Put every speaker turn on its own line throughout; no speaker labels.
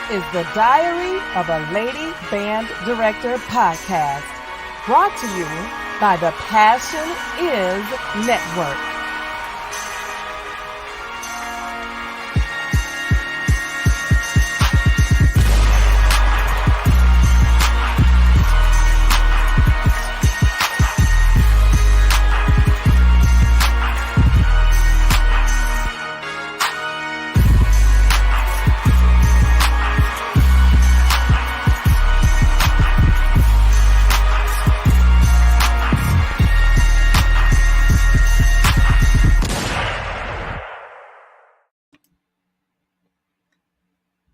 is the Diary of a Lady Band Director podcast, brought to you by the Passion Is Network.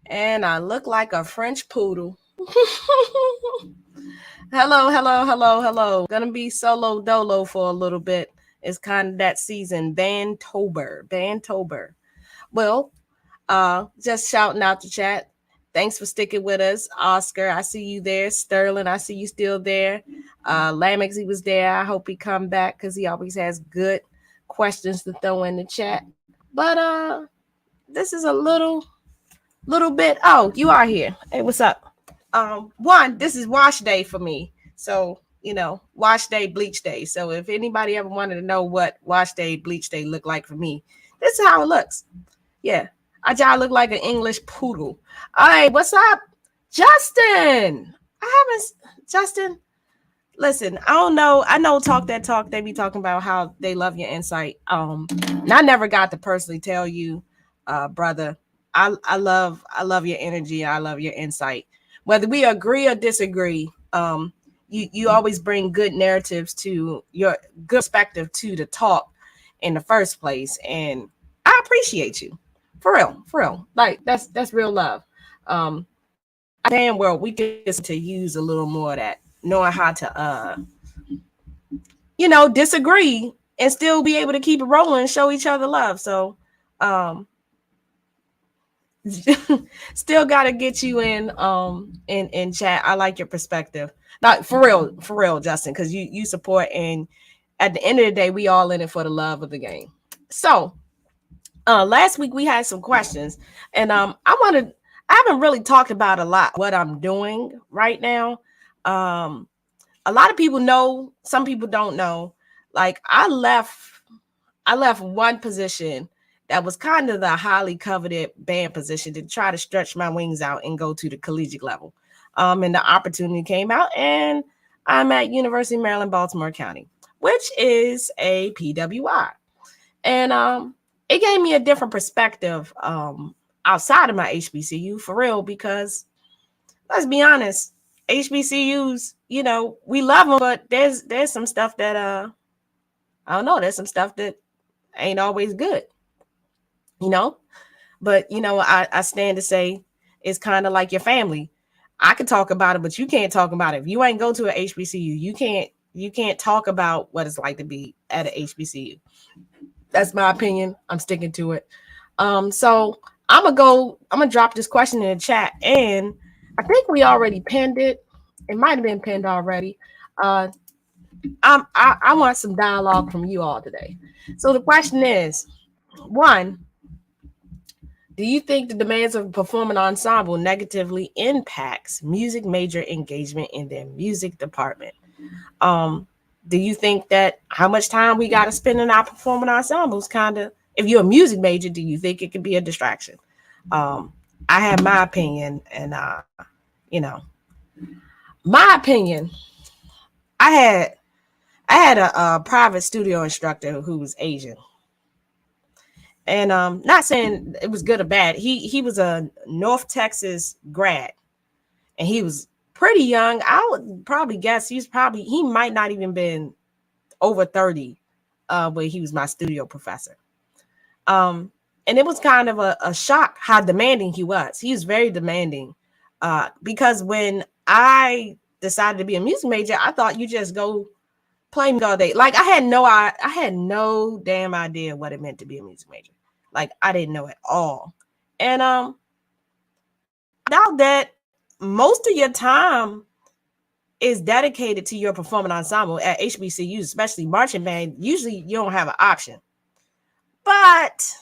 And I look like a French poodle. Hello. Gonna be solo dolo for a little bit. It's kind of that season, Bantober. Well, just shouting out the chat. Thanks for sticking with us. Oscar, I see you there. Sterling, I see you still there. Lamex, he was there. I hope he come back because he always has good questions to throw in the chat. But this is a little bit. Oh, you are here. Hey, what's up? This is wash day for me. So, wash day, bleach day. So if anybody ever wanted to know what wash day, bleach day look like for me, this is how it looks. Yeah. I look like an English poodle. All right, what's up? Justin. Justin, listen, I don't know. I know Talk That Talk, they be talking about how they love your insight. And I never got to personally tell you, brother, I love your energy. I love your insight. Whether we agree or disagree, you always bring good narratives to your good perspective to the talk in the first place. And I appreciate you. For real. Like that's real love. Damn well we get to use a little more of that, knowing how to disagree and still be able to keep it rolling and show each other love. So still gotta get you in chat. I like your perspective. Not for real, Justin, because you support, and at the end of the day, we all in it for the love of the game. So last week we had some questions, and I haven't really talked about a lot what I'm doing right now. A lot of people know, some people don't know. Like I left one position that was kind of the highly coveted band position to try to stretch my wings out and go to the collegiate level. And the opportunity came out, and I'm at University of Maryland, Baltimore County, which is a PWI. And it gave me a different perspective outside of my HBCU, for real, because let's be honest, HBCUs, we love them, but there's some stuff that I don't know, there's some stuff that ain't always good. But I stand to say it's kind of like your family. I can talk about it, but you can't talk about it. If you ain't go to an HBCU, you can't talk about what it's like to be at an HBCU. That's my opinion. I'm sticking to it. So I'm gonna drop this question in the chat, and I think we already pinned it. It might have been pinned already. I want some dialogue from you all today. So the question is, one, do you think the demands of a performing ensemble negatively impacts music major engagement in their music department? Do you think that how much time we got to spend in our performing ensembles if you're a music major, do you think it could be a distraction? I have my opinion, and my opinion, I had a private studio instructor who was Asian. And not saying it was good or bad. He was a North Texas grad, and he was pretty young. I would probably guess he might not even been over 30 when he was my studio professor. And it was kind of a shock how demanding he was. He was very demanding because when I decided to be a music major, I thought you just go play all day. Like I had no damn idea what it meant to be a music major. Like I didn't know at all. And now that most of your time is dedicated to your performing ensemble at HBCUs, especially marching band, usually you don't have an option. But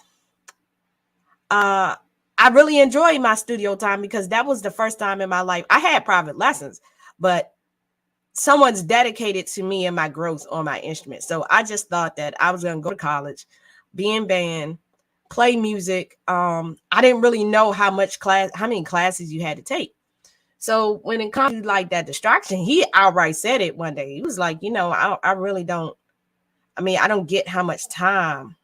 I I really enjoyed my studio time because that was the first time in my life I had private lessons, but someone's dedicated to me and my growth on my instrument. So I just thought that I was going to go to college, be in band, play music. I didn't really know how many classes you had to take. So when it comes to like that distraction, he outright said it one day. He was like, I really don't. I mean, I don't get how much time.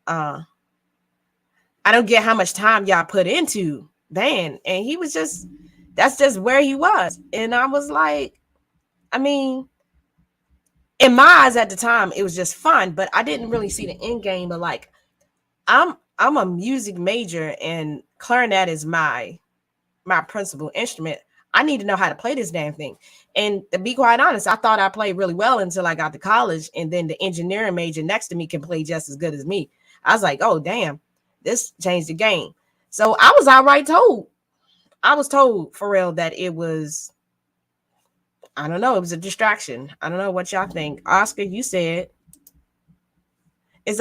I don't get how much time y'all put into band. And he was that's just where he was. And I was like, I mean, in my eyes at the time, it was just fun, but I didn't really see the end game. But like, I'm a music major, and clarinet is my principal instrument. I need to know how to play this damn thing. And to be quite honest, I thought I played really well until I got to college, and then the engineering major next to me can play just as good as me. I was like, oh damn, this changed the game. So I was outright told. I was told for real that it was, I don't know, it was a distraction. I don't know what y'all think. Oscar, you said it's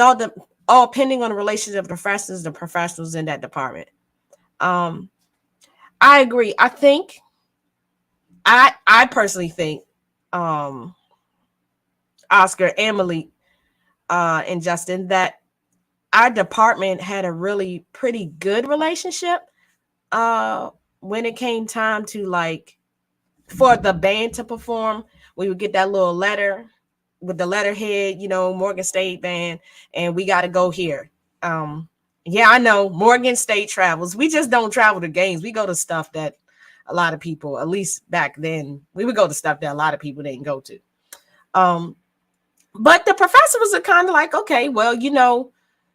all pending on the relationship of the professionals in that department. I agree. I think I personally think Oscar, Emily, and Justin, that our department had a really pretty good relationship when it came time to like for the band to perform. We would get that little letter with the letterhead, Morgan State band, and we got to go here. Yeah, I know Morgan State travels. We just don't travel to games. We go to stuff that a lot of people, at least back then, we would go to stuff that a lot of people didn't go to. But the professors are kind of like, okay, well,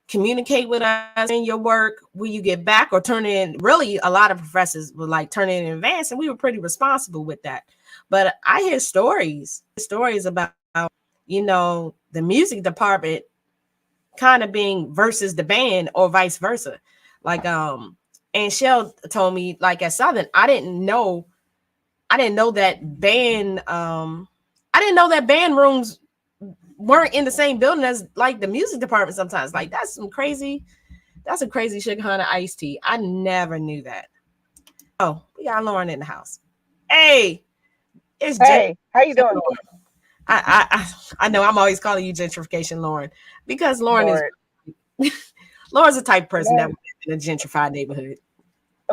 communicate with us in your work. Will you get back or turn in? Really, a lot of professors would like turn in advance, and we were pretty responsible with that. But I hear stories about, the music department kind of being versus the band or vice versa. Like, and Shell told me, like at Southern, I didn't know that band, I didn't know that band rooms weren't in the same building as like the music department sometimes. Like that's some crazy sugar honey iced tea. I never knew that. Oh, we got Lauren in the house. Hey,
how you doing?
I know I'm always calling you gentrification Lauren because Lauren's the type of person that would live in a gentrified neighborhood.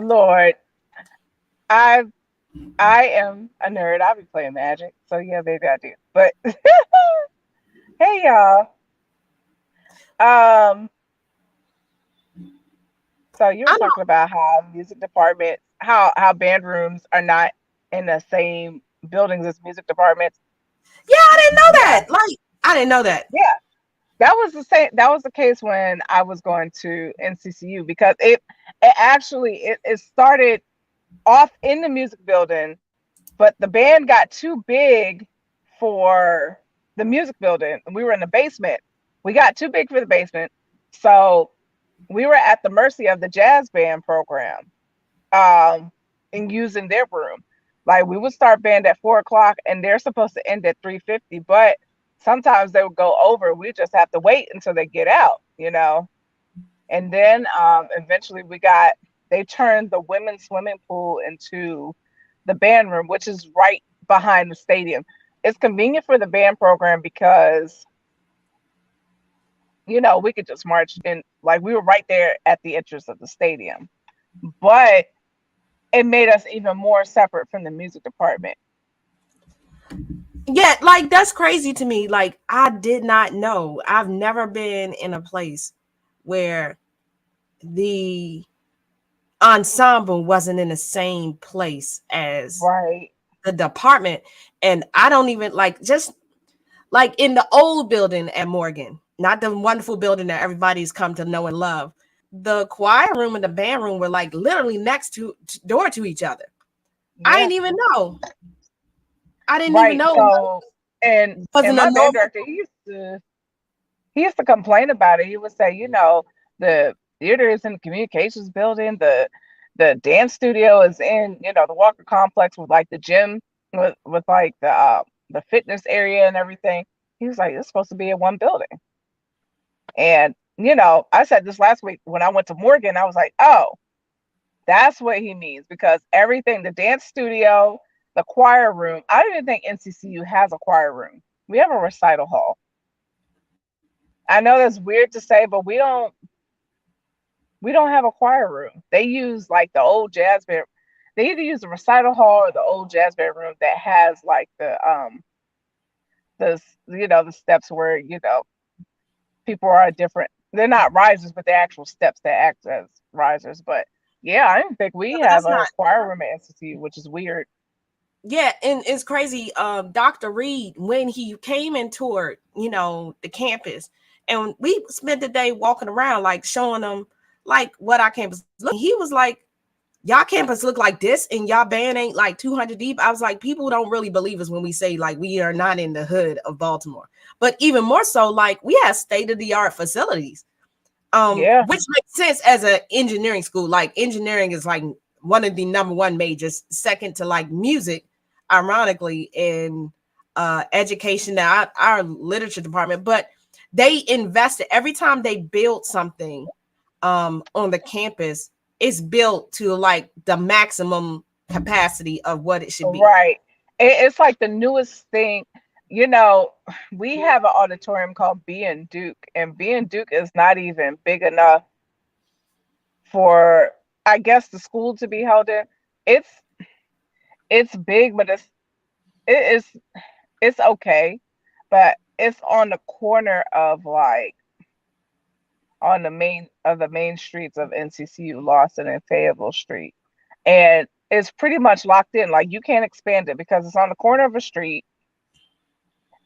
Lord, I am a nerd. I'll be playing Magic, so yeah, baby, I do. But hey, y'all. So you were talking about how music departments, how band rooms are not in the same buildings as music departments.
Yeah, I didn't know that. Like, I didn't know that.
Yeah, that was the same. That was the case when I was going to NCCU because it started off in the music building, but the band got too big for the music building. We were in the basement. We got too big for the basement, so we were at the mercy of the jazz band program, and using their room. Like we would start band at 4:00 and they're supposed to end at 3:50, but sometimes they would go over. We just have to wait until they get out, And then eventually they turned the women's swimming pool into the band room, which is right behind the stadium. It's convenient for the band program because, we could just march in, like we were right there at the entrance of the stadium. But it made us even more separate from the music department.
Yeah, like that's crazy to me. Like I did not know. I've never been in a place where the ensemble wasn't in the same place as the department. And I don't even just like in the old building at Morgan, not the wonderful building that everybody's come to know and love. The choir room and the band room were like literally next door to each other. Yeah. I didn't even know.
So, and my band director, he used to complain about it. He would say, the theater is in the communications building, the dance studio is in, the Walker complex with like the gym with like the fitness area and everything. He was like, it's supposed to be in one building. And I said this last week when I went to Morgan, I was like, oh, that's what he means, because everything, the dance studio, the choir room, I don't even think NCCU has a choir room. We have a recital hall. I know that's weird to say, but we don't have a choir room. They use like the old jazz band. They either use the recital hall or the old jazz band room that has like the steps where people are different. They're not risers, but they're actual steps that act as risers. But yeah, I don't think we
But
have
that's
a
not.
choir room at NCCU, which is weird.
Yeah, and it's crazy. Dr. Reed, when he came and toured, the campus, and we spent the day walking around, like showing them like what our campus looked. He was like, y'all campus look like this, and y'all band ain't like 200 deep. I was like, people don't really believe us when we say like we are not in the hood of Baltimore. But even more so, like we have state-of-the-art facilities.
Yeah.
Which makes sense as an engineering school. Like engineering is like one of the number one majors, second to like music, ironically, in education, our literature department. But they invested every time they build something on the campus, it's built to like the maximum capacity of what it should be.
Right. It's like the newest thing. We have an auditorium called B and Duke, and B and Duke is not even big enough for, I guess, the school to be held in. It's it's big, but it's okay, but it's on the corner of like on the main streets of NCCU, Lawson and Fayetteville Street, and it's pretty much locked in. Like you can't expand it because it's on the corner of a street,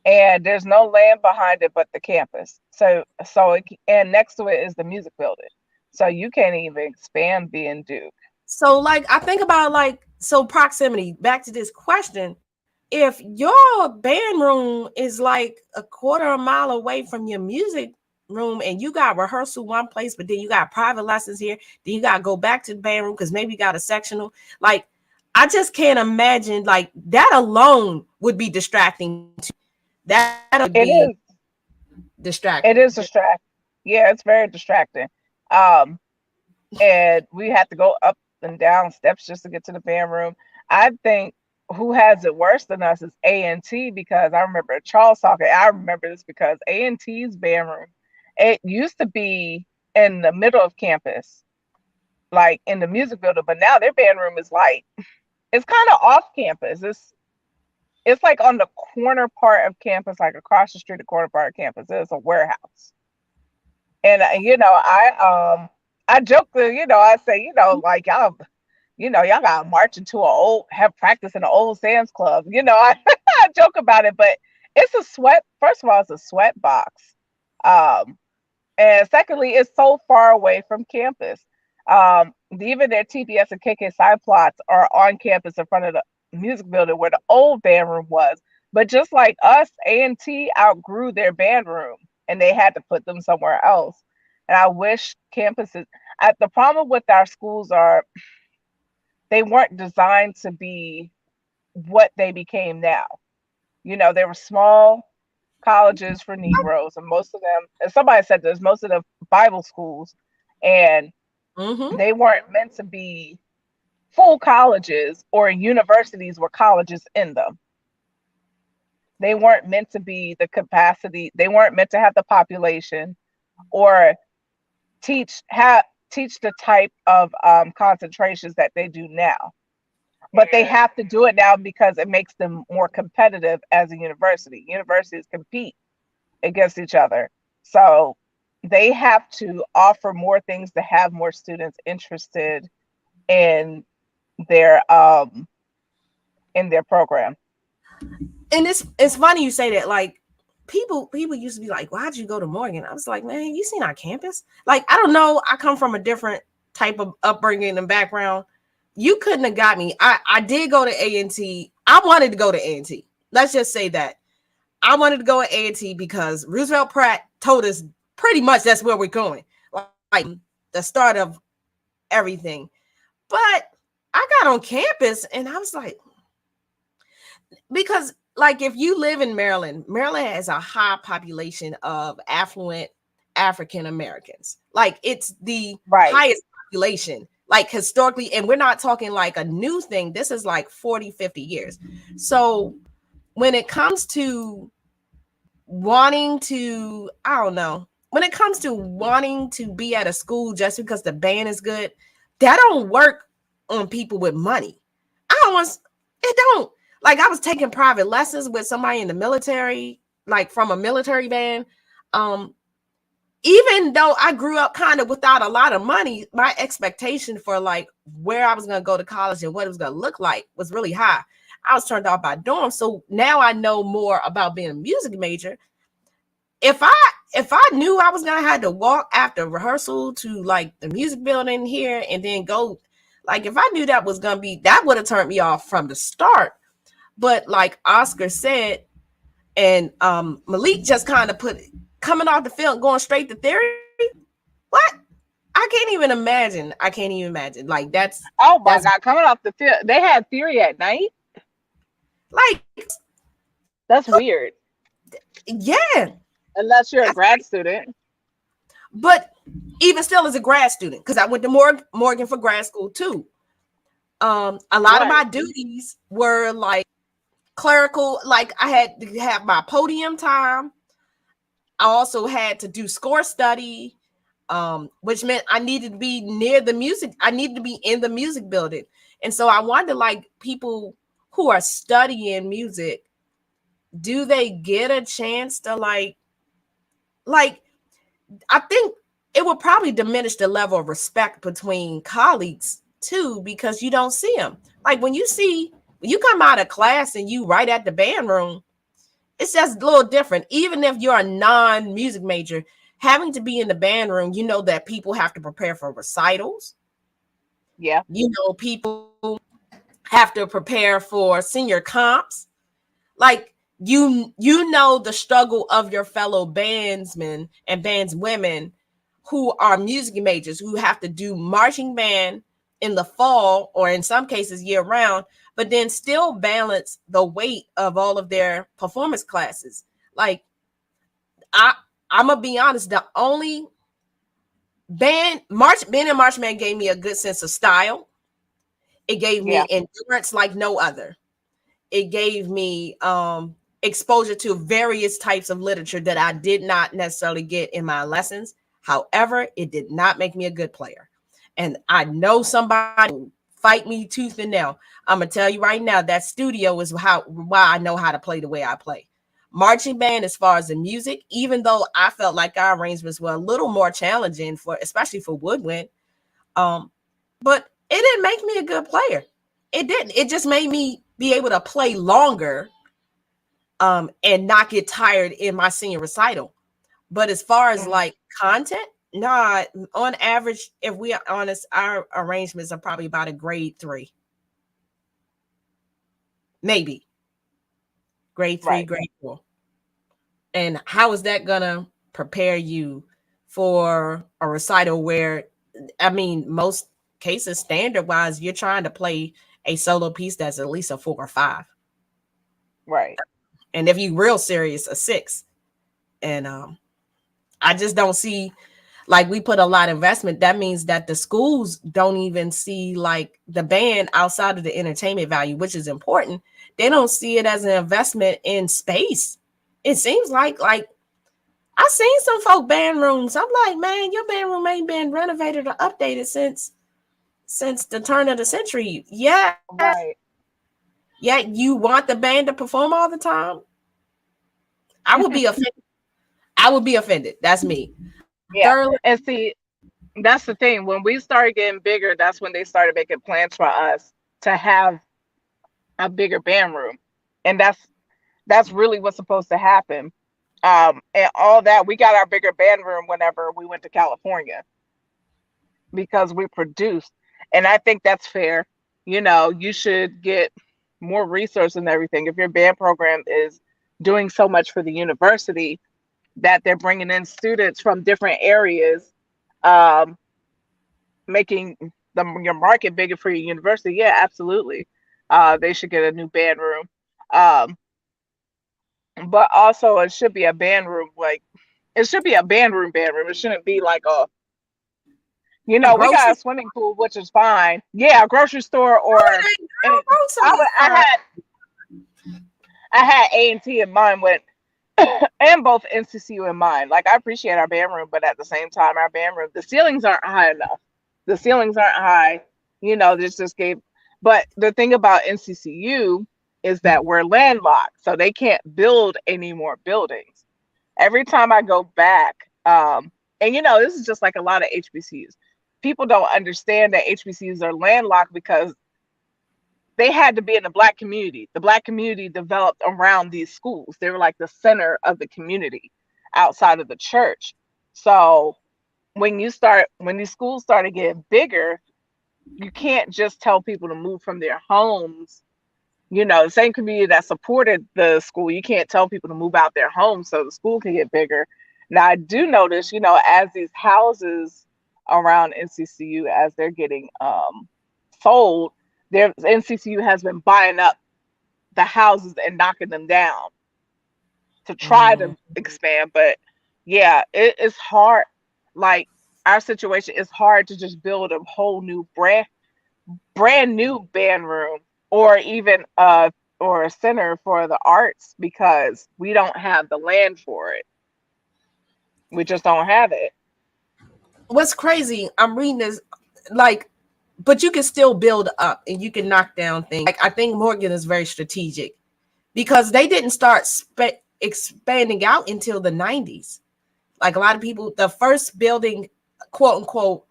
and there's no land behind it but the campus. And next to it is the music building, so you can't even expand being Duke.
So like I think about like so proximity. Back to this question. If your band room is like a quarter of a mile away from your music room and you got rehearsal one place, but then you got private lessons here, then you got to go back to the band room because maybe you got a sectional. Like, I just can't imagine like that alone would be distracting. That would
It
be
is. It
distracting.
is distracting. Yeah, it's very distracting. Um, and we had to go up and down steps just to get to the band room. I think who has it worse than us is A&T, because I remember Charles talking. I remember this because A&T's band room, it used to be in the middle of campus, like in the music building, but now their band room is like it's kind of off campus. It's like on the corner part of campus, like across the street, the corner part of campus. It's a warehouse. And I joke that, I say, like y'all got to march into have practice in an old Sam's Club. I joke about it, but it's a sweat. First of all, it's a sweat box. Um, and secondly, it's so far away from campus. Even their TBS and KK side plots are on campus in front of the music building where the old band room was. But just like us, A&T outgrew their band room and they had to put them somewhere else. And I wish campuses, the problem with our schools are they weren't designed to be what they became now. They were small colleges for Negroes, and most of them, and somebody said this, most of the Bible schools, and they weren't meant to be full colleges or universities with colleges in them. They weren't meant to be the capacity. They weren't meant to have the population or teach the type of concentrations that they do now. But they have to do it now because it makes them more competitive as a university. Universities compete against each other. So they have to offer more things to have more students interested in their program.
And it's funny you say that. Like people used to be like, why'd you go to Morgan? I was like, man, you seen our campus? Like, I don't know. I come from a different type of upbringing and background. You couldn't have got me. I did go to A&T. I wanted to go to A&T. Let's just say that. I wanted to go at A&T because Roosevelt Pratt told us pretty much that's where we're going. Like the start of everything. But I got on campus and I was like, because like if you live in Maryland, Maryland has a high population of affluent African Americans. Like it's the
Right.
highest population, like historically, and we're not talking like a new thing. This is like 40, 50 years. So when it comes to wanting to, I don't know, when it comes to wanting to be at a school just because the band is good, that don't work on people with money. It don't. Like I was taking private lessons with somebody in the military, like from a military band. Even though I grew up kind of without a lot of money, my expectation for like where I was going to go to college and what it was going to look like was really high. I was turned off by dorm. So now I know more about being a music major. If I knew I was going to have to walk after rehearsal to like the music building here and then go, like if I knew that was going to be, that would have turned me off from the start. But like Oscar said, and Malik just kind of put coming off the field, going straight to theory. What? I can't even imagine. Like that's
oh my God, coming off the field. They had theory at night.
Like
that's weird.
Yeah.
Unless you're a grad student.
But even still as a grad student, because I went to Morgan for grad school too. A lot of my duties were like clerical, like I had to have my podium time. I also had to do score study, which meant I needed to be near the music. I needed to be in the music building. And so I wonder, like, people who are studying music, do they get a chance to like, I think it will probably diminish the level of respect between colleagues too, because you don't see them. Like when you come out of class and you right at the band room, it's just a little different. Even if you're a non-music major, having to be in the band room, you know that people have to prepare for recitals.
Yeah.
You know, people have to prepare for senior comps. Like you know the struggle of your fellow bandsmen and bandswomen who are music majors who have to do marching band in the fall or in some cases year round, but then still balance the weight of all of their performance classes. Like I'm gonna be honest, the only band and march band gave me a good sense of style. It gave me endurance like no other. It gave me exposure to various types of literature that I did not necessarily get in my lessons. However, it did not make me a good player. And I know somebody will fight me tooth and nail. I'm gonna tell you right now that studio is why I know how to play the way I play. Marching band, as far as the music, even though I felt like our arrangements were a little more challenging especially for woodwind, but it didn't make me a good player. It didn't. It just made me be able to play longer, and not get tired in my senior recital. But as far as like content, nah, on average, if we are honest, our arrangements are probably about a grade 3. Maybe. Grade 3, grade 4. And how is that gonna prepare you for a recital where, I mean, most cases standard-wise, you're trying to play a solo piece that's at least a 4 or 5.
Right.
And if you real serious, a 6. And I just don't see, like, we put a lot of investment. That means that the schools don't even see like the band outside of the entertainment value, which is important. They don't see it as an investment in space. It seems like I seen some folk band rooms. I'm like, man, your band room ain't been renovated or updated since the turn of the century. Yeah.
Right.
Yeah, you want the band to perform all the time? I would be offended. That's me.
Yeah. And see, that's the thing. When we started getting bigger, that's when they started making plans for us to have a bigger band room. And that's really what's supposed to happen. And all that, we got our bigger band room whenever we went to California because we produced. And I think that's fair. You know, you should get more resources and everything. If your band program is doing so much for the university that they're bringing in students from different areas, making your market bigger for your university, yeah, absolutely. They should get a new band room. But also it should be a band room like It should be a band room. It shouldn't be like a,
A
we got
grocery
a swimming pool, which is fine. Yeah, a grocery store
store,
or, and
grocery store.
I had A&T in mind when, and both NCCU in mind. Like, I appreciate our band room, but at the same time, our band room, the ceilings aren't high enough. The ceilings aren't high. This just gave. But the thing about NCCU is that we're landlocked, so they can't build any more buildings. Every time I go back, and this is just like a lot of HBCUs. People don't understand that HBCUs are landlocked because they had to be in the Black community. The Black community developed around these schools. They were like the center of the community outside of the church. So when these schools started getting bigger, you can't just tell people to move from their homes. The same community that supported the school, you can't tell people to move out their homes so the school can get bigger. Now, I do notice, as these houses around NCCU, as they're getting sold, NCCU has been buying up the houses and knocking them down to try to expand. But yeah, it's hard. Like, our situation is hard to just build a whole new brand new band room or even or a center for the arts because we don't have the land for it. We just don't have it.
What's crazy, I'm reading this, like, but you can still build up and you can knock down things. Like, I think Morgan is very strategic because they didn't start expanding out until the 90s. Like, a lot of people, the first building, quote unquote,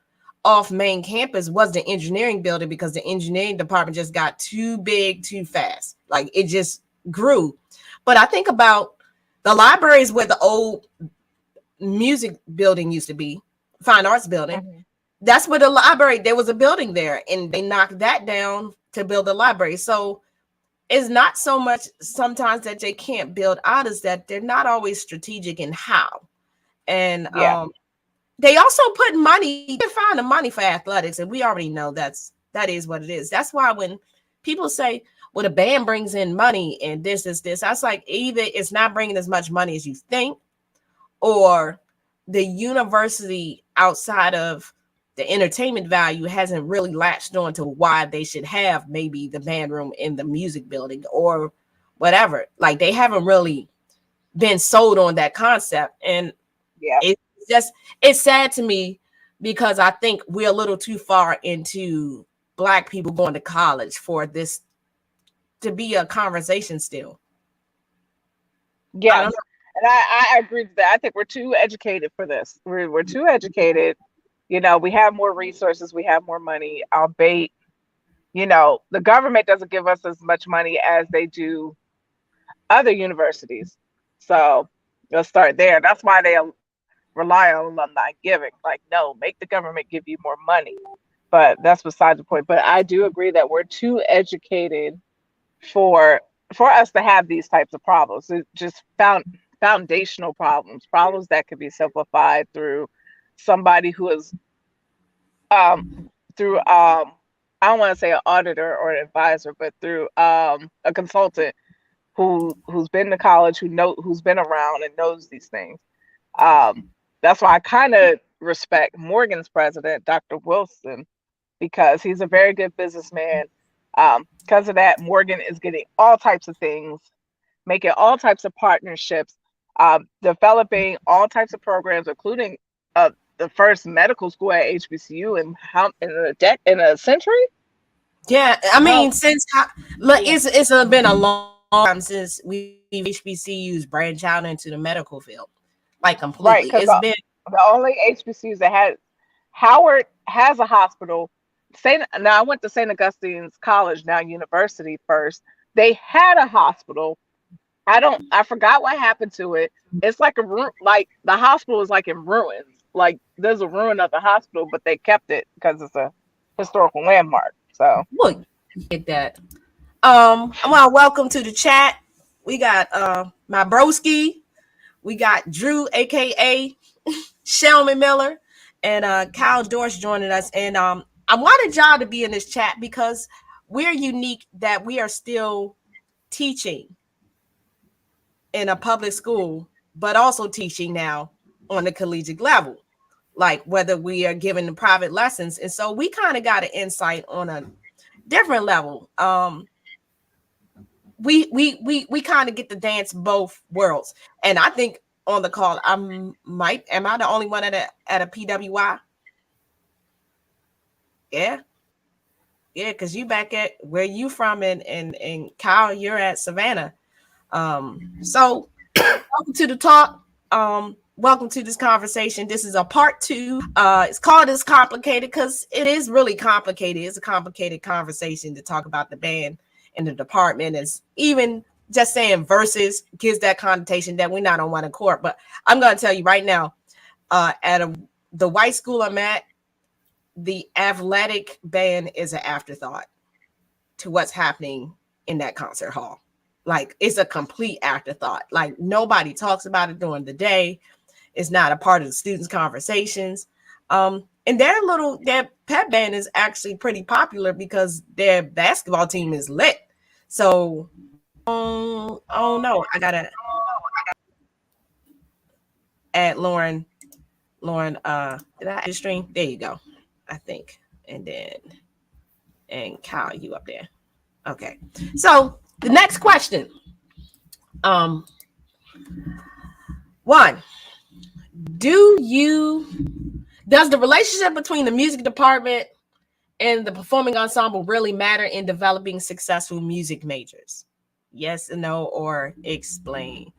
off main campus was the engineering building because the engineering department just got too big too fast. Like, it just grew. But I think about the libraries where the old music building used to be, fine arts building. Mm-hmm. That's where the library, there was a building there and they knocked that down to build a library. So it's not so much sometimes that they can't build out, is that they're not always strategic in how. And they also put money, they find the money for athletics. And we already know that is what it is. That's why when people say, well, the band brings in money and this is this, I was like, either it's not bringing as much money as you think, or the university outside of the entertainment value hasn't really latched on to why they should have maybe the band room in the music building or whatever. Like, they haven't really been sold on that concept. And it's sad to me because I think we're a little too far into Black people going to college for this to be a conversation still.
Yeah. And I agree with that. I think we're too educated for this. We're too educated. We have more resources. We have more money. Albeit, the government doesn't give us as much money as they do other universities. So let's start there. That's why they rely on alumni giving. Like, no, make the government give you more money. But that's beside the point. But I do agree that we're too educated for us to have these types of problems. It's just foundational problems that could be simplified through somebody who is through I don't want to say an auditor or an advisor, but through a consultant who's been to college, who's been around and knows these things. That's why I kind of respect Morgan's president, Dr. Wilson, because he's a very good businessman. Because of that, Morgan is getting all types of things, making all types of partnerships, developing all types of programs, including the first medical school at HBCU in a century.
Yeah, I mean, it's been a long time since HBCUs branch out into the medical field, like completely.
Right, it's been the only HBCUs that had. Howard has a hospital. Now I went to St. Augustine's College, now university first. They had a hospital. I forgot what happened to it. It's like like the hospital is like in ruins. Like, there's a ruin of the hospital, but they kept it because it's a historical landmark. So
look at that. Well, welcome to the chat. We got my broski. We got Drew, aka Shelman Miller, and Kyle Dorsch joining us. And I wanted y'all to be in this chat because we're unique that we are still teaching in a public school, but also teaching now on the collegiate level, like whether we are given the private lessons. And so we kind of got an insight on a different level. We kind of get to dance both worlds. And I think on the call, am I the only one at a PWI? Yeah, because you back at where you from, and Kyle, you're at Savannah. So welcome to the talk. Welcome to this conversation. This is a part 2. It's called It's Complicated because it is really complicated. It's a complicated conversation to talk about the band and the department. Is even just saying versus gives that connotation that we're not on one accord. But I'm going to tell you right now, the white school I'm at, the athletic band is an afterthought to what's happening in that concert hall. Like, it's a complete afterthought. Like, nobody talks about it during the day. It's not a part of the students' conversations. And their pep band is actually pretty popular because their basketball team is lit. So, oh no, I gotta add Lauren, did I add the stream? There you go, I think. And Kyle, you up there. Okay. So the next question. One, does the relationship between the music department and the performing ensemble really matter in developing successful music majors? Yes and no, or explain.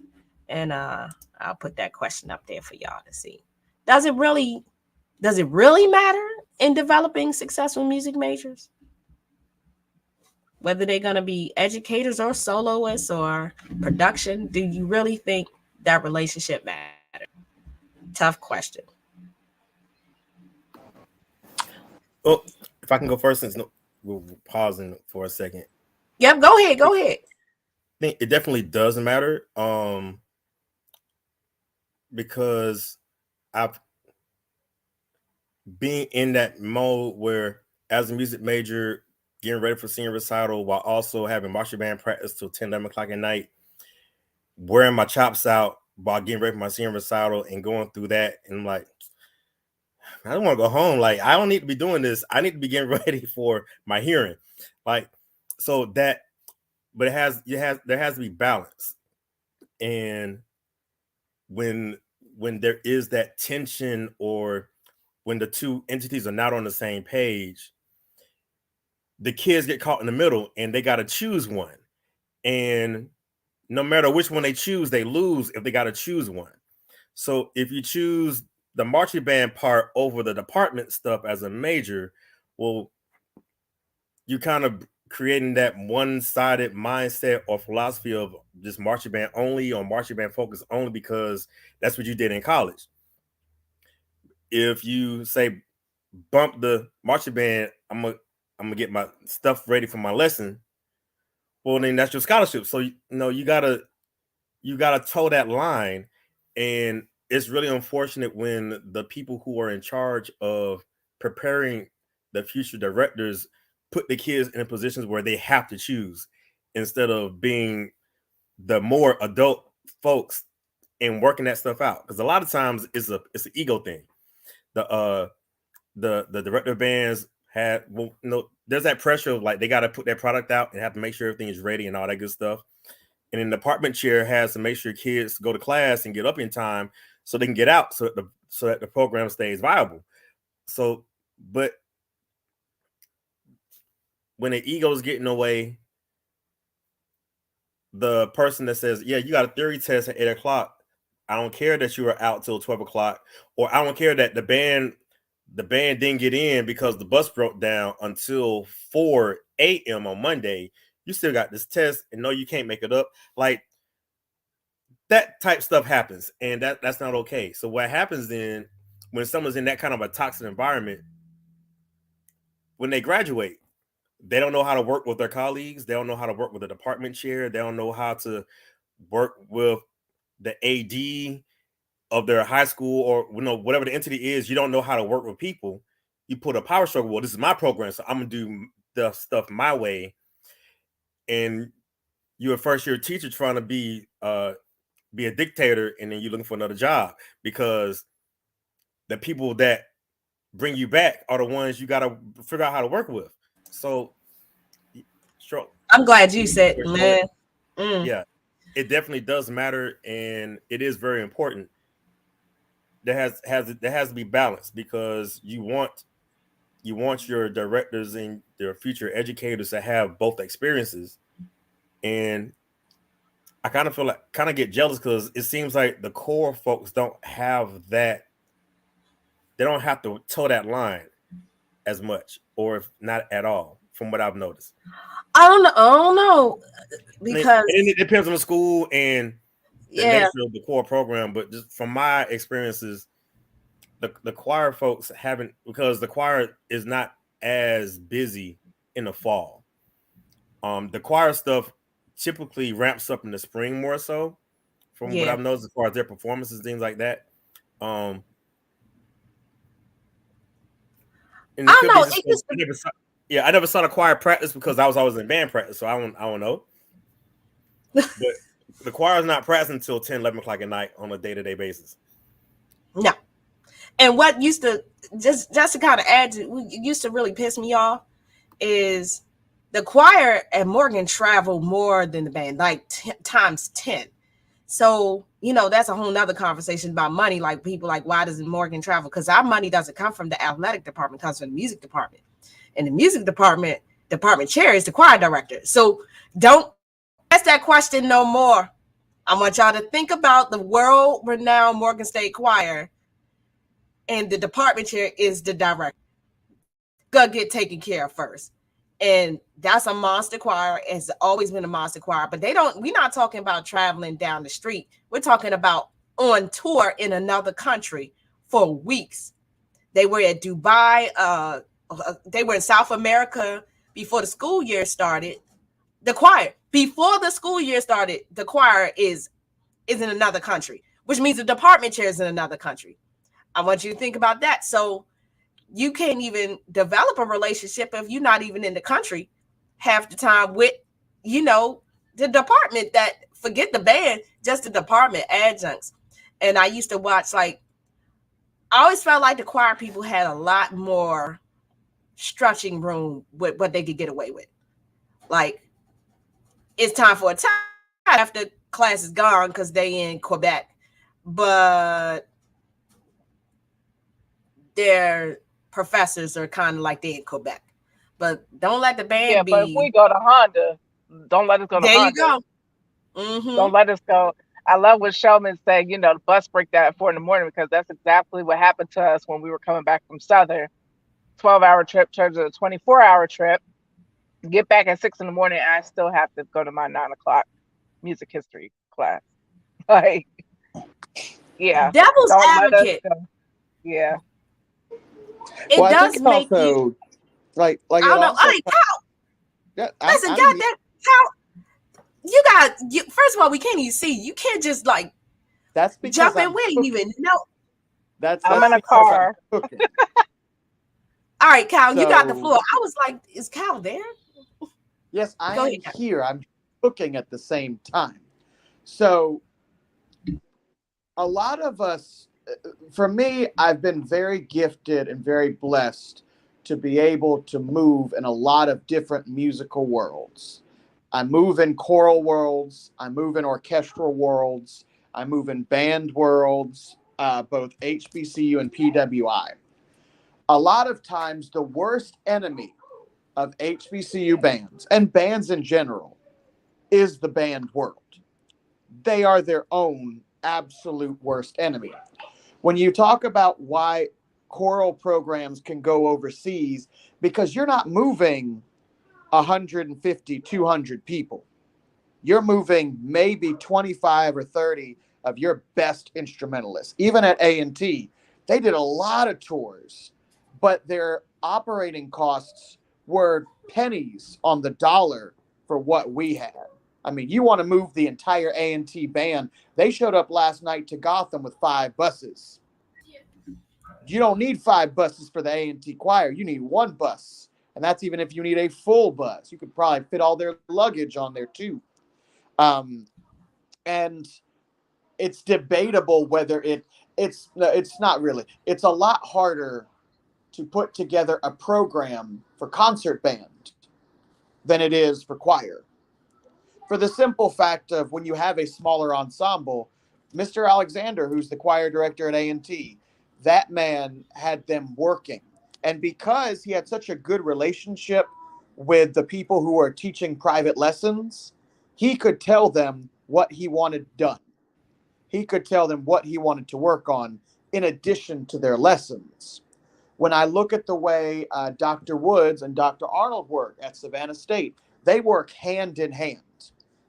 And I'll put that question up there for y'all to see. Does it really matter in developing successful music majors? Whether they're going to be educators or soloists or production, do you really think that relationship matters? Tough question.
Well, if I can go first, since we're pausing for a second.
Yep, go ahead.
I think it definitely does matter, because I've been in that mode where, as a music major, getting ready for senior recital while also having marching band practice till 10, 11 o'clock at night, wearing my chops out while getting ready for my senior recital and going through that. And I'm like, I don't want to go home. Like, I don't need to be doing this. I need to be getting ready for my hearing. Like, so that, but there has to be balance. And when there is that tension, or when the two entities are not on the same page, the kids get caught in the middle and they got to choose one. And no matter which one they choose, they lose if they got to choose one. So if you choose the marching band part over the department stuff as a major, well, you kind of creating that one-sided mindset or philosophy of just marching band only or marching band focus only because that's what you did in college. If you say bump the marching band, I'm gonna get my stuff ready for my lesson, well, then that's your scholarship. So you gotta toe that line. And it's really unfortunate when the people who are in charge of preparing the future directors put the kids in positions where they have to choose instead of being the more adult folks and working that stuff out. Because a lot of times it's an ego thing. The director of bands there's that pressure of like they got to put their product out and have to make sure everything is ready and all that good stuff. And then the department chair has to make sure kids go to class and get up in time so they can get out so that the program stays viable. So, but when the ego is getting away, the person that says, yeah, you got a theory test at 8 o'clock. I don't care that you were out till 12 o'clock, or I don't care that the band didn't get in because the bus broke down until 4 a.m. on Monday. You still got this test and no, you can't make it up. Like, that type stuff happens, and that's not okay. So what happens then when someone's in that kind of a toxic environment, when they graduate, they don't know how to work with their colleagues. They don't know how to work with the department chair. They don't know how to work with the AD of their high school, or whatever the entity is. You don't know how to work with people. You put a power struggle. Well, this is my program, so I'm gonna do the stuff my way. And you're a first year teacher trying to be be a dictator and then you're looking for another job, because the people that bring you back are the ones you got to figure out how to work with. So,
I'm glad you said, man.
Yeah, it definitely does matter, and it is very important. There has to be balance, because you want your directors and their future educators to have both experiences. And I kind of get jealous, because it seems like the core folks don't have that. They don't have to toe that line as much, or if not at all, from what I've noticed.
I don't know, because
it depends on the school and the nature of the core program. But just from my experiences, the choir folks haven't, because the choir is not as busy in the fall. The choir stuff typically ramps up in the spring more so, from what I've noticed, as far as their performances, things like that. And
I don't know.
I never saw the choir practice, because I was always in band practice, so I don't know. But the choir is not practicing until 10, 11 o'clock at night on a day-to-day basis.
No. And what used to just to kind of add to, what used to really piss me off is the choir at Morgan traveled more than the band, like times 10. So, that's a whole nother conversation about money. Like, people like, why doesn't Morgan travel? Because our money doesn't come from the athletic department, it comes from the music department. And the music department chair is the choir director. So don't ask that question no more. I want y'all to think about the world-renowned Morgan State Choir, and the department chair is the director. Gotta get taken care of first. And that's a monster choir. It's always been a monster choir. But we're not talking about traveling down the street. We're talking about on tour in another country for weeks. They were at Dubai. They were in South America before the school year started. The choir, before the school year started, the choir is in another country, which means the department chair is in another country. I want you to think about that. So you can't even develop a relationship if you're not even in the country half the time with, the department, that, forget the band, just the department adjuncts. And I used to watch, I always felt like the choir people had a lot more stretching room with what they could get away with. Like, it's time for a time after class is gone because they in Quebec, but their professors are kind of like they in Quebec. But don't let the band be.
But if we go to Honda, don't let us go to Honda.
There you go. Mm-hmm.
Don't let us go. I love what Showman said, the bus break that at 4 a.m, because that's exactly what happened to us when we were coming back from Southern. 12-hour trip turns into a 24-hour trip. Get back at 6 a.m. I still have to go to my 9 o'clock music history class. Yeah.
Devil's advocate.
Yeah.
It does make
also,
you.
I
don't know. Hey, Cal. Listen, goddamn, Cal. First of all, we can't even see. You can't just
that's because
jump in. We ain't even know.
I'm in a car.
All right, Cal, you got the floor. I was like, is Cal there?
Yes, I am here. I'm cooking at the same time. So a lot of us, for me, I've been very gifted and very blessed to be able to move in a lot of different musical worlds. I move in choral worlds. I move in orchestral worlds. I move in band worlds, both HBCU and PWI. A lot of times, the worst enemy of HBCU bands and bands in general is the band world. They are their own absolute worst enemy. When you talk about why choral programs can go overseas, because you're not moving 150, 200 people. You're moving maybe 25 or 30 of your best instrumentalists. Even at A&T, they did a lot of tours, but their operating costs were pennies on the dollar for what we had. I mean, you want to move the entire A&T band. They showed up last night to Gotham with 5 buses. You don't need 5 buses for the A&T choir. You need 1 bus. And that's even if you need a full bus. You could probably fit all their luggage on there too. And it's debatable whether it's not really. It's a lot harder to put together a program for concert band than it is for choir. For the simple fact of when you have a smaller ensemble, Mr. Alexander, who's the choir director at A&T, that man had them working. And because he had such a good relationship with the people who are teaching private lessons, he could tell them what he wanted done. He could tell them what he wanted to work on in addition to their lessons. When I look at the way Dr. Woods and Dr. Arnold work at Savannah State, they work hand in hand.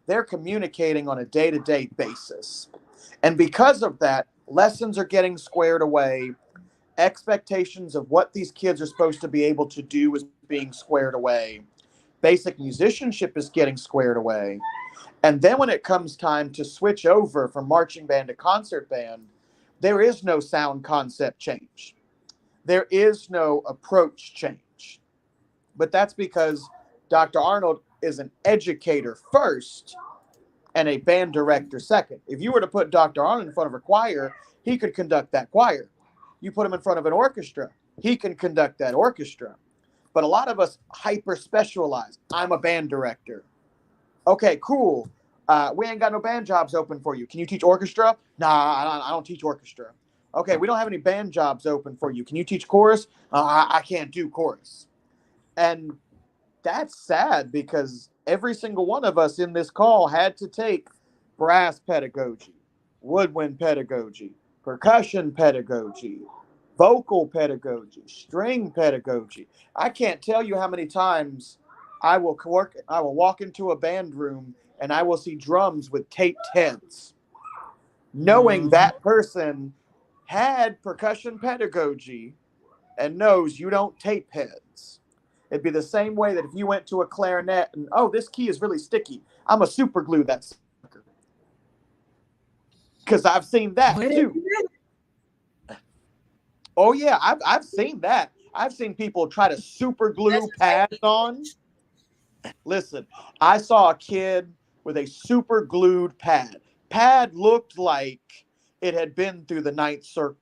They're communicating on a day-to-day basis. And because of that, lessons are getting squared away. Expectations of what these kids are supposed to be able to do is being squared away. Basic musicianship is getting squared away. And then when it comes time to switch over from marching band to concert band, there is no sound concept change. There is no approach change. But that's because Dr. Arnold is an educator first and a band director second. If you were to put Dr. Arnold in front of a choir, he could conduct that choir. You put him in front of an orchestra, he can conduct that orchestra. But a lot of us hyper specialize. I'm a band director. Okay, cool. We ain't got no band jobs open for you. Can you teach orchestra? Nah, I don't teach orchestra. Okay, we don't have any band jobs open for you. Can you teach chorus? I can't do chorus. And that's sad because every single one of us in this call had to take brass pedagogy, woodwind pedagogy, percussion pedagogy, vocal pedagogy, string pedagogy. I can't tell you how many times I will walk into a band room and I will see drums with taped heads, knowing that person had percussion pedagogy and knows you don't tape heads. It'd be the same way that if you went to a clarinet and, oh, this key is really sticky, I'm a super glue that sucker. Because I've seen that too. Oh yeah, I've seen that. I've seen people try to super glue pads on. Listen, I saw a kid with a super glued pad. Pad looked like it had been through the ninth circle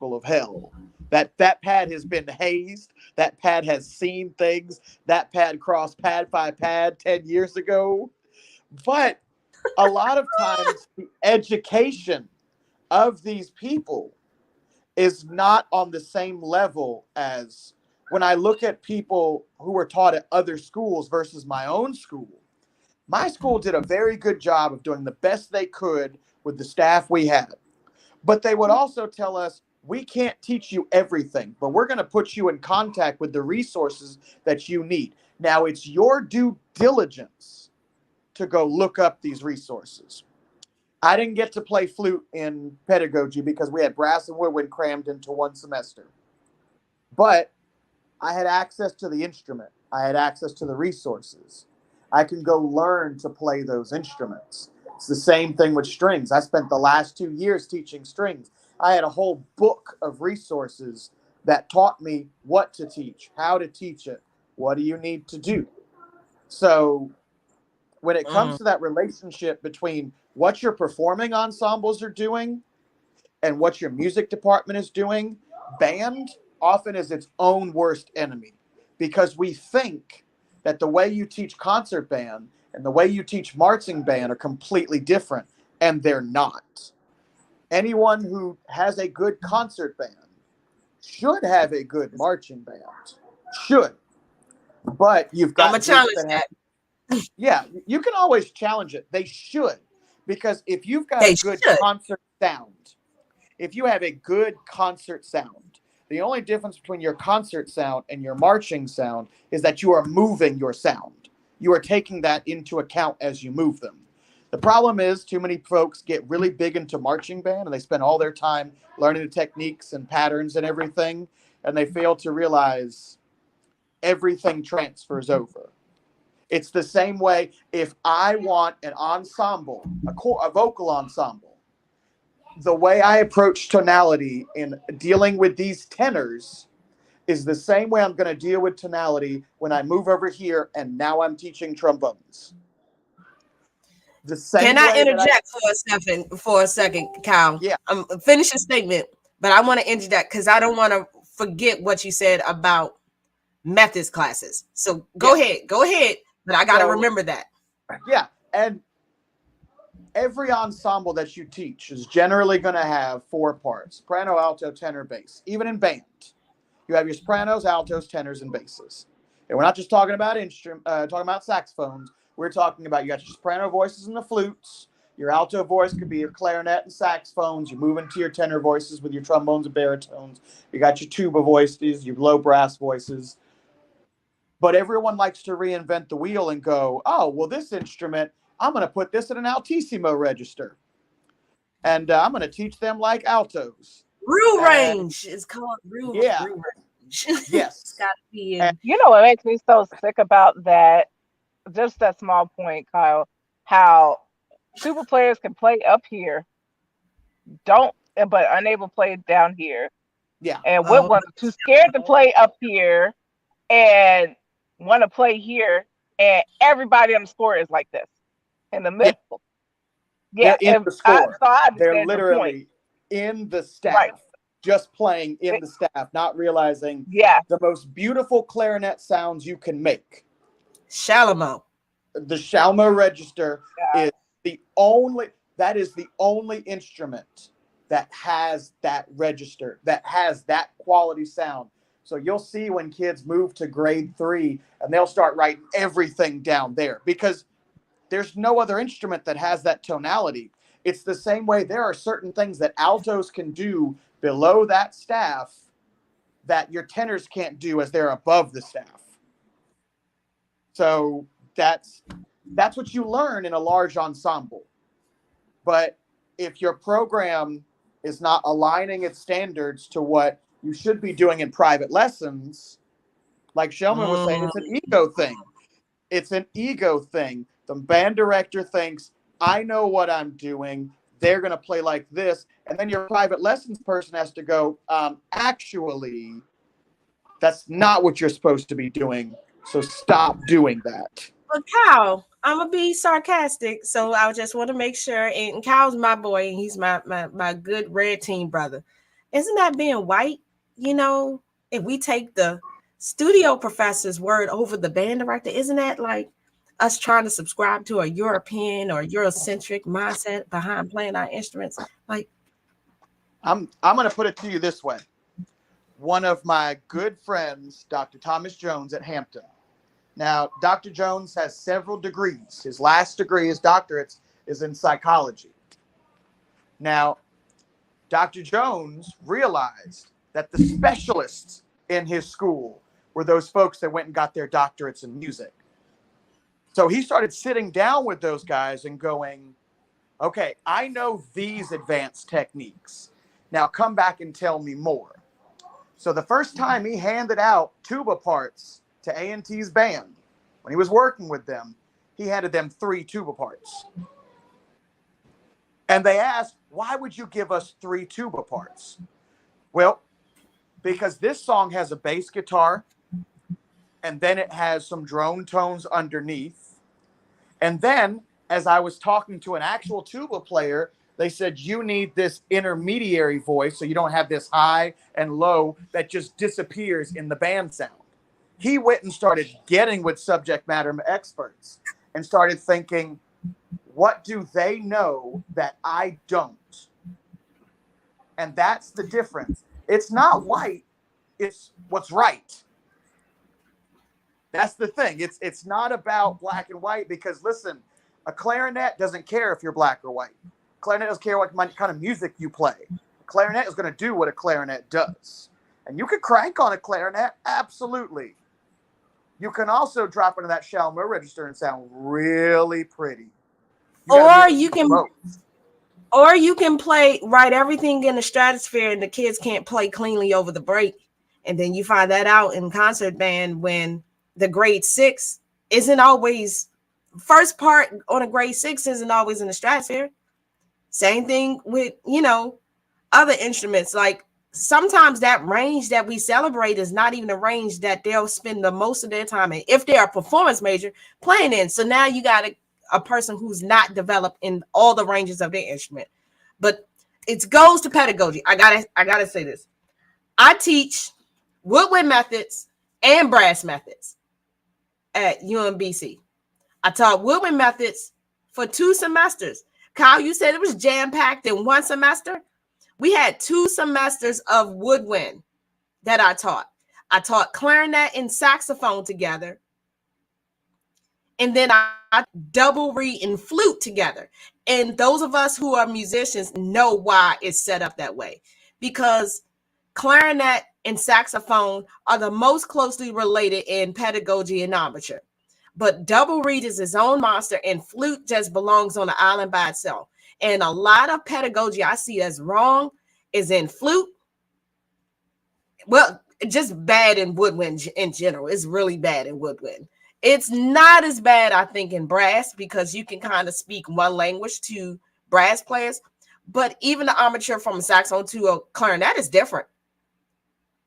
of hell. That pad has been hazed. That pad has seen things. That pad crossed pad by pad 10 years ago. But a lot of times the education of these people is not on the same level as when I look at people who were taught at other schools versus my own school. My school did a very good job of doing the best they could with the staff we had. But they would also tell us, we can't teach you everything, but we're going to put you in contact with the resources that you need. Now, it's your due diligence to go look up these resources. I didn't get to play flute in pedagogy because we had brass and woodwind crammed into one semester. But I had access to the instrument. I had access to the resources. I can go learn to play those instruments. It's the same thing with strings. I spent the last 2 years teaching strings. I had a whole book of resources that taught me what to teach, how to teach it, what do you need to do. So when it comes to that relationship between what your performing ensembles are doing and what your music department is doing, band often is its own worst enemy, because we think that the way you teach concert band and the way you teach marching band are completely different, and they're not. Anyone who has a good concert band should have a good marching band. Should. But you've got...
I'm going to challenge that.
Yeah, you can always challenge it. They should. Because if you've got a good concert sound, if you have a good concert sound, the only difference between your concert sound and your marching sound is that you are moving your sound. You are taking that into account as you move them. The problem is too many folks get really big into marching band and they spend all their time learning the techniques and patterns and everything, and they fail to realize everything transfers over. It's the same way if I want an ensemble, a vocal ensemble, the way I approach tonality in dealing with these tenors is the same way I'm going to deal with tonality when I move over here and now I'm teaching trombones. The same
Can I
way that
interject for a second, Kyle?
Yeah.
Finish your statement, but I want to interject because I don't want to forget what you said about methods classes. So go ahead, but I got to remember that.
Yeah, and every ensemble that you teach is generally going to have 4 parts: soprano, alto, tenor, bass. Even in band, you have your sopranos, altos, tenors, and basses. And we're not just talking about talking about saxophones. We're talking about, you got your soprano voices and the flutes. Your alto voice could be your clarinet and saxophones. You're moving to your tenor voices with your trombones and baritones. You got your tuba voices, your low brass voices. But everyone likes to reinvent the wheel and go, oh, well, this instrument, I'm going to put this in an altissimo register. And I'm going to teach them like altos.
Real range is called real range.
Yes.
It's got to be in.
And you know what makes me so sick about that? Just that small point, Kyle, how tuba players can play up here, but unable to play down here.
Yeah.
And one's too scared to play up here and want to play here, and everybody on the score is like this in the middle. Yeah,
in the score.
They're
literally in the staff,
right.
Just playing in the staff, not realizing the most beautiful clarinet sounds you can make.
Shalamo.
The Shalmo register is the only instrument that has that register, that has that quality sound. So you'll see when kids move to grade 3 and they'll start writing everything down there because there's no other instrument that has that tonality. It's the same way there are certain things that altos can do below that staff that your tenors can't do as they're above the staff. So that's what you learn in a large ensemble. But if your program is not aligning its standards to what you should be doing in private lessons, like Shelman was saying, it's an ego thing. It's an ego thing. The band director thinks, I know what I'm doing. They're going to play like this. And then your private lessons person has to go, actually, that's not what you're supposed to be doing. So stop doing that.
Well, Kyle, I'm going to be sarcastic. So I just want to make sure. And Kyle's my boy. And he's my good red team brother. Isn't that being white? You know, if we take the studio professor's word over the band director, isn't that like us trying to subscribe to a European or Eurocentric mindset behind playing our instruments? Like,
I'm going to put it to you this way. One of my good friends, Dr. Thomas Jones at Hampton. Now, Dr. Jones has several degrees. His last degree, his doctorate, is in psychology. Now, Dr. Jones realized that the specialists in his school were those folks that went and got their doctorates in music. So he started sitting down with those guys and going, okay, I know these advanced techniques. Now come back and tell me more. So the first time he handed out tuba parts to A&T's band, when he was working with them, he handed them 3 tuba parts. And they asked, why would you give us 3 tuba parts? Well, because this song has a bass guitar, and then it has some drone tones underneath. And then, as I was talking to an actual tuba player, they said, you need this intermediary voice so you don't have this high and low that just disappears in the band sound. He went and started getting with subject matter experts and started thinking, what do they know that I don't? And that's the difference. It's not white, it's what's right. That's the thing. It's not about black and white because, listen, a clarinet doesn't care if you're black or white. Clarinet doesn't care what kind of music you play. A clarinet is going to do what a clarinet does. And you can crank on a clarinet, absolutely. You can also drop into that Shalmo register and sound really pretty.
Or you can write everything in the stratosphere and the kids can't play cleanly over the break. And then you find that out in concert band when the grade 6 isn't always, first part on a grade 6 isn't always in the stratosphere. Same thing with, other instruments. Like sometimes that range that we celebrate is not even a range that they'll spend the most of their time in, if they're a performance major, playing in. So now you got a person who's not developed in all the ranges of their instrument. But it goes to pedagogy. I gotta say this. I teach woodwind methods and brass methods at UMBC. I taught woodwind methods for 2 semesters. Kyle, you said it was jam-packed in 1 semester. We had 2 semesters of woodwind that I taught. I taught clarinet and saxophone together. And then I double reed and flute together. And those of us who are musicians know why it's set up that way. Because clarinet and saxophone are the most closely related in pedagogy and armature. But double reed is its own monster, and flute just belongs on the island by itself. And a lot of pedagogy I see as wrong is in flute. Well, just bad in woodwind in general. It's really bad in woodwind. It's not as bad, I think, in brass, because you can kind of speak one language to brass players. But even the armature from a saxophone to a clarinet is different.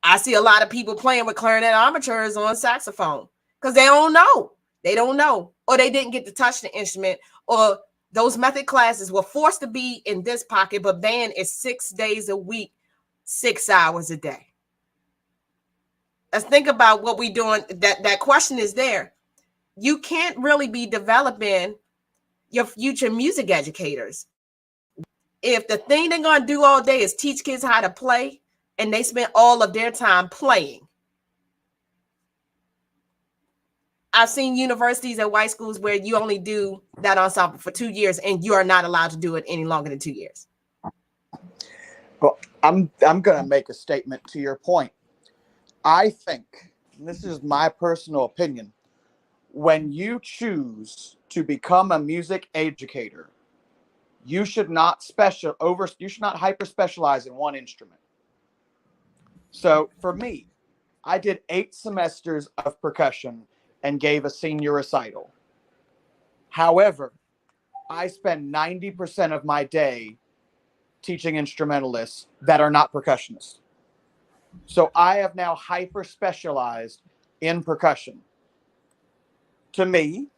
I see a lot of people playing with clarinet armatures on saxophone because they don't know. They don't know, or they didn't get to touch the instrument, or those method classes were forced to be in this pocket, but band is 6 days a week, 6 hours a day. Let's think about what we're doing. That question is there. You can't really be developing your future music educators if the thing they're going to do all day is teach kids how to play, and they spend all of their time playing. I've seen universities and white schools where you only do that ensemble for 2 years, and you are not allowed to do it any longer than 2 years.
Well, I'm going to make a statement to your point. I think, and this is my personal opinion, when you choose to become a music educator, you should not hyper specialize in one instrument. So for me, I did 8 semesters of percussion and gave a senior recital. However, I spend 90% of my day teaching instrumentalists that are not percussionists. So I have now hyper specialized in percussion. To me,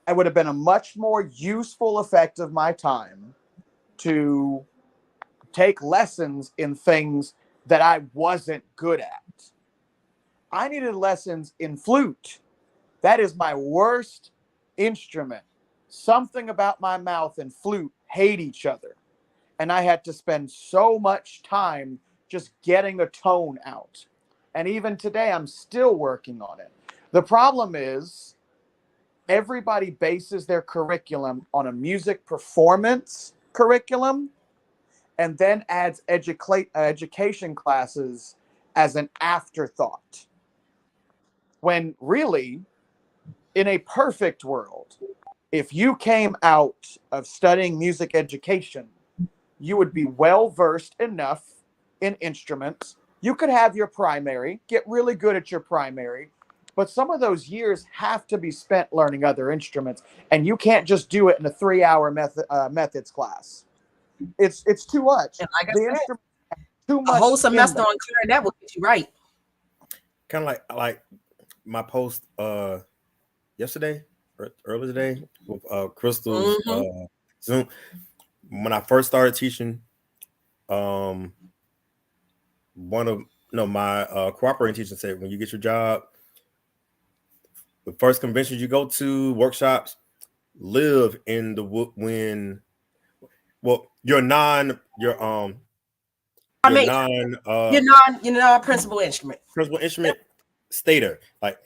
it would have been a much more useful effect of my time to take lessons in things that I wasn't good at. I needed lessons in flute. That is my worst instrument. Something about my mouth and flute hate each other. And I had to spend so much time just getting a tone out. And even today, I'm still working on it. The problem is everybody bases their curriculum on a music performance curriculum and then adds education classes as an afterthought. When really, in a perfect world, if you came out of studying music education, you would be well-versed enough in instruments. You could have your primary, get really good at your primary, but some of those years have to be spent learning other instruments, and you can't just do it in a 3-hour methods class. It's too much.
And like I
The
said,
instrument too much.
a whole semester on clarinet will get you right.
Kind of like my post yesterday or earlier today with Krystal's Zoom. When I first started teaching, my cooperating teacher said, when you get your job, the first conventions you go to, workshops, live in the woodwind. Well, your non-principal
instrument.
Principal instrument, stay there. Like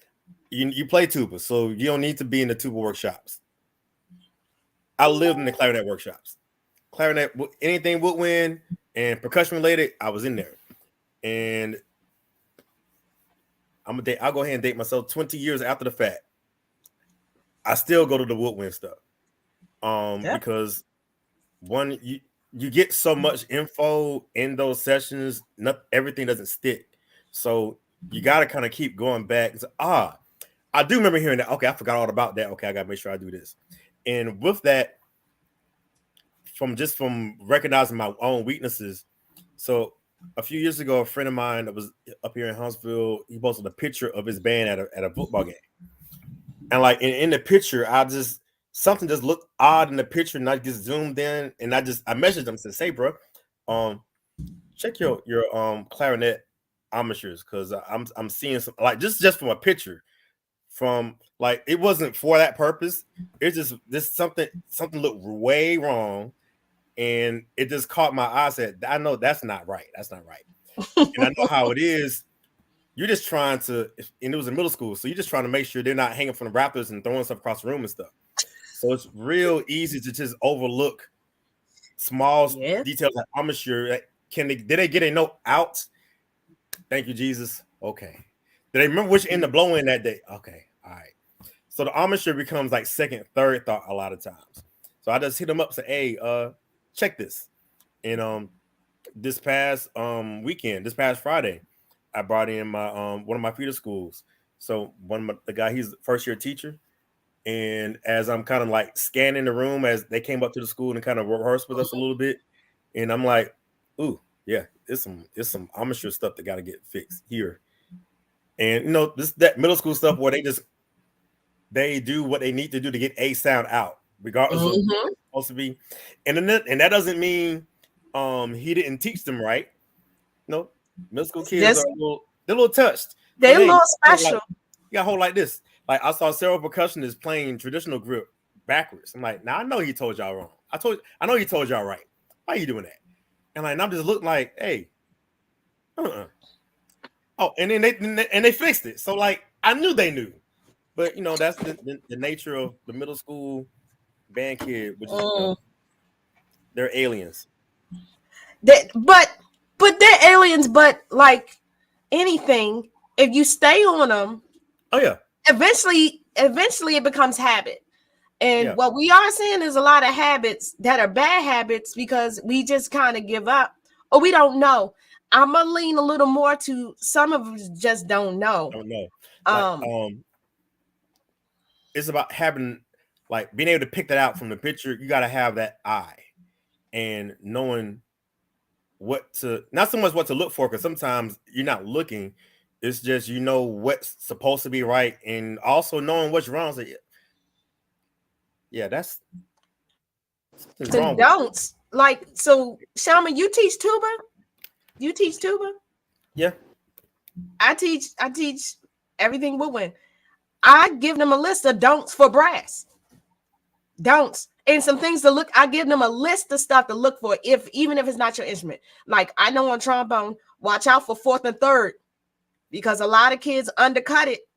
you play tuba, so you don't need to be in the tuba workshops. I lived in the clarinet workshops. Clarinet, anything woodwind and percussion related, I was in there. And I'll go ahead and date myself 20 years after the fact. I still go to the woodwind stuff. Because one, you get so much info in those sessions, everything doesn't stick. So you gotta kind of keep going back and say, I do remember hearing that. Okay, I forgot all about that. Okay, I gotta make sure I do this. And with that, from recognizing my own weaknesses. So a few years ago, a friend of mine that was up here in Huntsville, he posted a picture of his band at a football game. And like in the picture, I just something just looked odd in the picture, and I just zoomed in, and I messaged them and said, "Say, bro, check your clarinet embouchures, because I'm seeing some, like, just from a picture, from, like, it wasn't for that purpose. It's just this something looked way wrong, and it just caught my eye. Said, I know that's not right. That's not right. And I know how it is. You're just trying to, and it was in middle school, so you're just trying to make sure they're not hanging from the rafters and throwing stuff across the room and stuff. So it's real easy to just overlook small details. Like, I'm sure, did they get a note out? Thank you, Jesus. Okay. Did they remember which end to blow in that day? Okay. All right. So the embouchure becomes like second, third thought a lot of times. So I just hit them up and say, hey, check this. And this past weekend, this past Friday, I brought in my one of my feeder schools. So the guy, he's a first year teacher. And as I'm kind of like scanning the room as they came up to the school and kind of rehearsed with us a little bit, and I'm like, ooh, yeah, it's some embouchure stuff that got to get fixed here. And that middle school stuff where they do what they need to do to get a sound out, regardless of what it's supposed to be. And that doesn't mean he didn't teach them right. No, middle school kids they're a little touched.
They're a little special.
Like, you got to hold like this. Like, I saw several percussionists playing traditional grip backwards. I'm like, now I know he told y'all wrong. I know he told y'all right. Why are you doing that? And I'm just looking like, hey, Oh, and then they fixed it. So, like, I knew they knew, but that's the nature of the middle school band kid, which is they're aliens.
But they're aliens. But like anything, if you stay on them,
oh yeah,
eventually it becomes habit. And what we are seeing is a lot of habits that are bad habits because we just kind of give up or we don't know. I'm gonna lean a little more to some of us just don't know.
Like, it's about having, like, being able to pick that out from the picture. You got to have that eye and knowing not so much what to look for, because sometimes you're not looking. It's just what's supposed to be right, and also knowing what's wrong. So that's
wrong. Don't like so. Shalma, you teach tuba. You teach tuba?
Yeah.
I teach everything woodwind. I give them a list of don'ts for brass. Don'ts. And some things to look. I give them a list of stuff to look for even if it's not your instrument. Like I know on trombone, watch out for fourth and third because a lot of kids undercut it.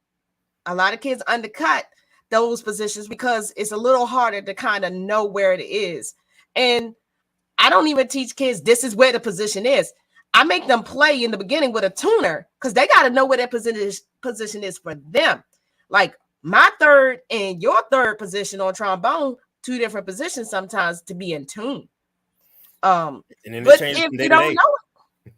A lot of kids undercut those positions because it's a little harder to kind of know where it is. And I don't even teach kids this is where the position is. I make them play in the beginning with a tuner because they got to know where their position is for them. Like my third and your third position on trombone, two different positions sometimes to be in tune. And then but if you don't know it,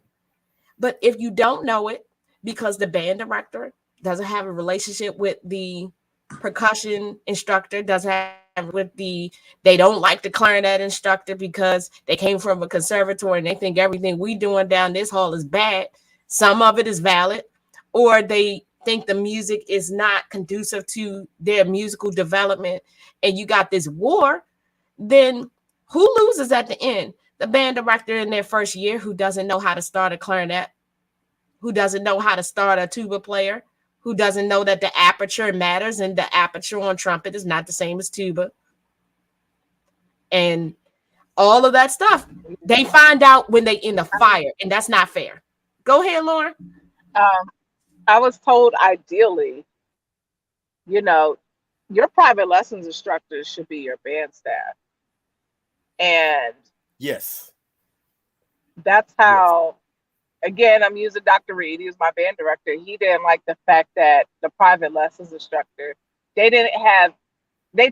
but if you don't know it, because the band director doesn't have a relationship with the percussion instructor, doesn't have they don't like the clarinet instructor because they came from a conservatory and they think everything we doing down this hall is bad. Some of it is valid, or they think the music is not conducive to their musical development, and you got this war. Then who loses at the end? The band director in their first year who doesn't know how to start a clarinet, who doesn't know how to start a tuba player, who doesn't know that the aperture matters and the aperture on trumpet is not the same as tuba. And all of that stuff, they find out when they in the fire, and that's not fair. Go ahead, Lauren.
I was told ideally, your private lessons instructors should be your band staff. And
yes,
that's how, again, I'm using Dr. Reed. He was my band director. He didn't like the fact that the private lessons instructor, they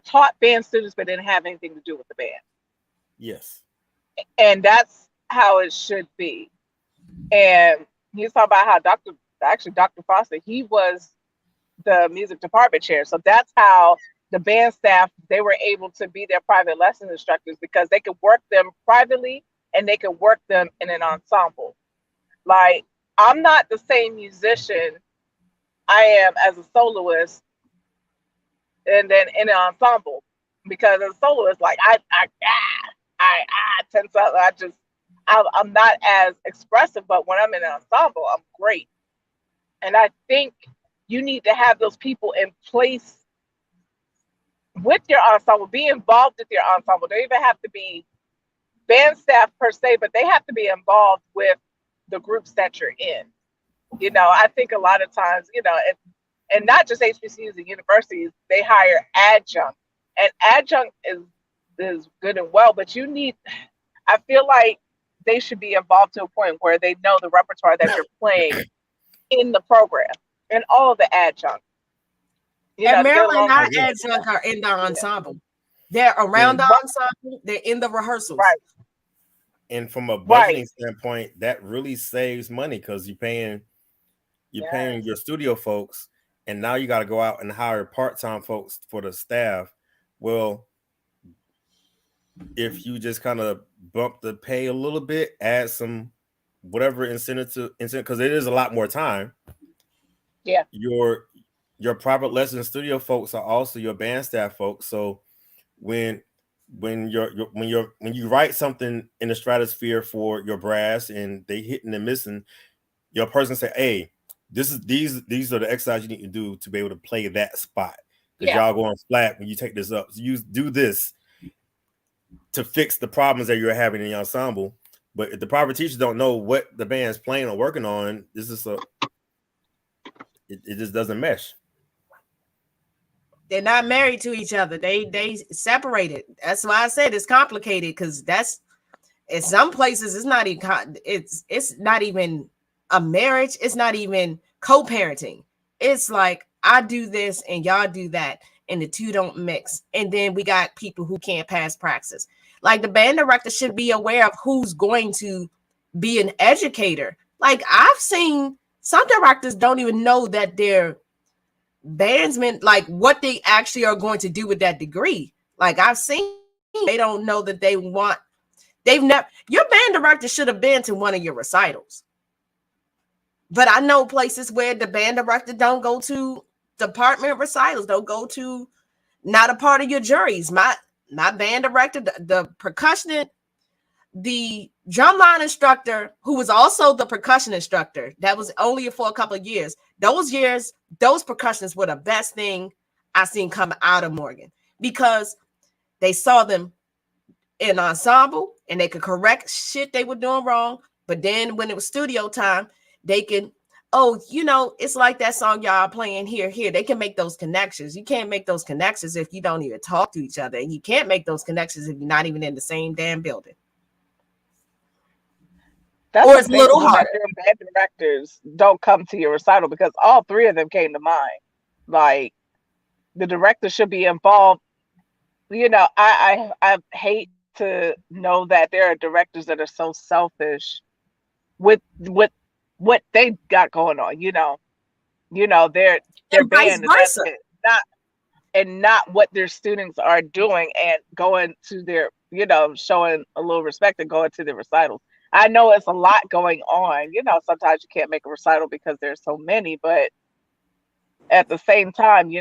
taught band students, but didn't have anything to do with the band.
Yes.
And that's how it should be. And he's talking about how Dr. Foster, he was the music department chair. So that's how the band staff, they were able to be their private lesson instructors because they could work them privately and they could work them in an ensemble. Like, I'm not the same musician I am as a soloist and then in an ensemble. because as soloist, like I tense up. I'm not as expressive, but when I'm in an ensemble, I'm great. And I think you need to have those people in place with your ensemble, be involved with your ensemble. They even have to be band staff per se, but they have to be involved with the groups that you're in. You know, I think a lot of times, you know, and not just HBCUs and universities, they hire adjunct, and adjunct is good and well, but I feel like they should be involved to a point where they know the repertoire that you're playing in the program and all of the adjuncts.
And Maryland, our adjunct are in the ensemble. They're around the ensemble. They're in the rehearsals.
Right.
And from a budgeting standpoint, that really saves money because you're paying your studio folks, and now you got to go out and hire part-time folks for the staff. Well, if you just kind of bump the pay a little bit, add some whatever incentive, because it is a lot more time.
Yeah.
Your private lesson studio folks are also your band staff folks. So when you write something in the stratosphere for your brass and they hitting and missing, your person say, hey, these are the exercises you need to do to be able to play that spot. Because y'all going flat when you take this up. So you do this to fix the problems that you're having in your ensemble. But if the private teachers don't know what the band's playing or working on, it just doesn't mesh.
They're not married to each other. They separated. That's why I said it's complicated, because that's in some places it's not even a marriage. It's not even co-parenting. It's like I do this and y'all do that, and the two don't mix. And then we got people who can't pass praxis. Like the band director should be aware of who's going to be an educator. Like I've seen some directors don't even know that they're bandsmen, like what they actually are going to do with that degree. Like I've seen, they don't know that your band director should have been to one of your recitals. But I know places where the band director don't go to department recitals, don't go to, not a part of your juries. My band director, the percussionist, the drumline instructor, who was also the percussion instructor, that was only for a couple of years. Those percussionists were the best thing I seen come out of Morgan, because they saw them in ensemble and they could correct shit they were doing wrong. But then when it was studio time, they can, it's like that song y'all playing here. They can make those connections. You can't make those connections if you don't even talk to each other. And you can't make those connections if you're not even in the same damn building.
Or it's a little harder. Band directors don't come to your recital, because all three of them came to mind. Like the director should be involved. You know, I hate to know that there are directors that are so selfish with what they got going on. You know, their band is not what their students are doing, and going to their, showing a little respect and going to their recitals. I know it's a lot going on. You know, sometimes you can't make a recital because there's so many, but at the same time,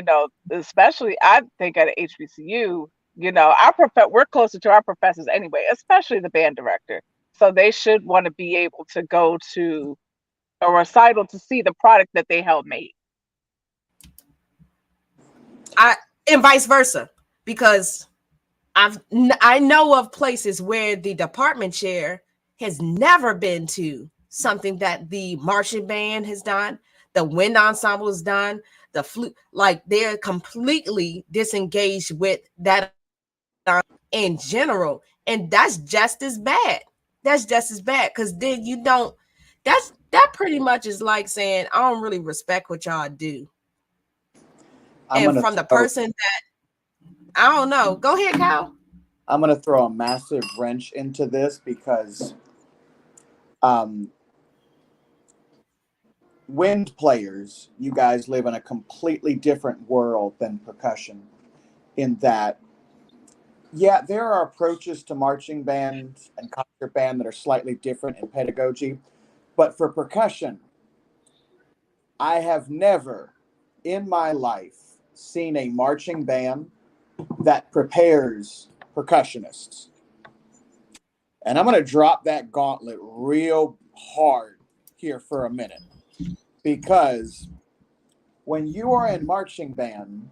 especially I think at an HBCU, we're closer to our professors anyway, especially the band director. So they should want to be able to go to a recital to see the product that they helped make.
And vice versa, because I know of places where the department chair has never been to something that the marching band has done, the wind ensemble has done, the flute, like they're completely disengaged with that in general. And that's just as bad. Because then that pretty much is like saying, I don't really respect what y'all do. And from the person that, I don't know. Go ahead, Kyle.
I'm going to throw a massive wrench into this, because wind players, you guys live in a completely different world than percussion, in that, there are approaches to marching bands and concert band that are slightly different in pedagogy. But for percussion, I have never in my life seen a marching band that prepares percussionists. And I'm going to drop that gauntlet real hard here for a minute, because when you are in marching band,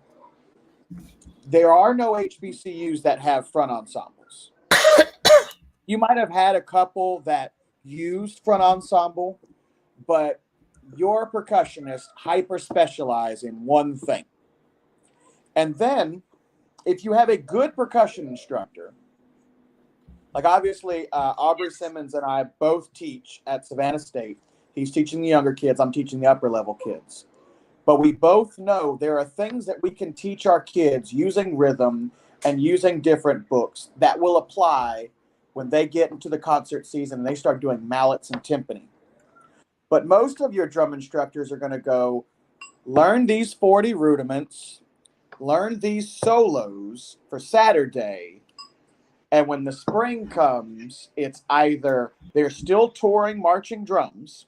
there are no HBCUs that have front ensembles. You might have had a couple that used front ensemble, but your percussionists hyper specialize in one thing. And then if you have a good percussion instructor, like obviously Aubrey Simmons and I both teach at Savannah State. He's teaching the younger kids. I'm teaching the upper level kids. But we both know there are things that we can teach our kids using rhythm and using different books that will apply when they get into the concert season and they start doing mallets and timpani. But most of your drum instructors are going to go, learn these 40 rudiments, learn these solos for Saturday. And when the spring comes, it's either they're still touring marching drums,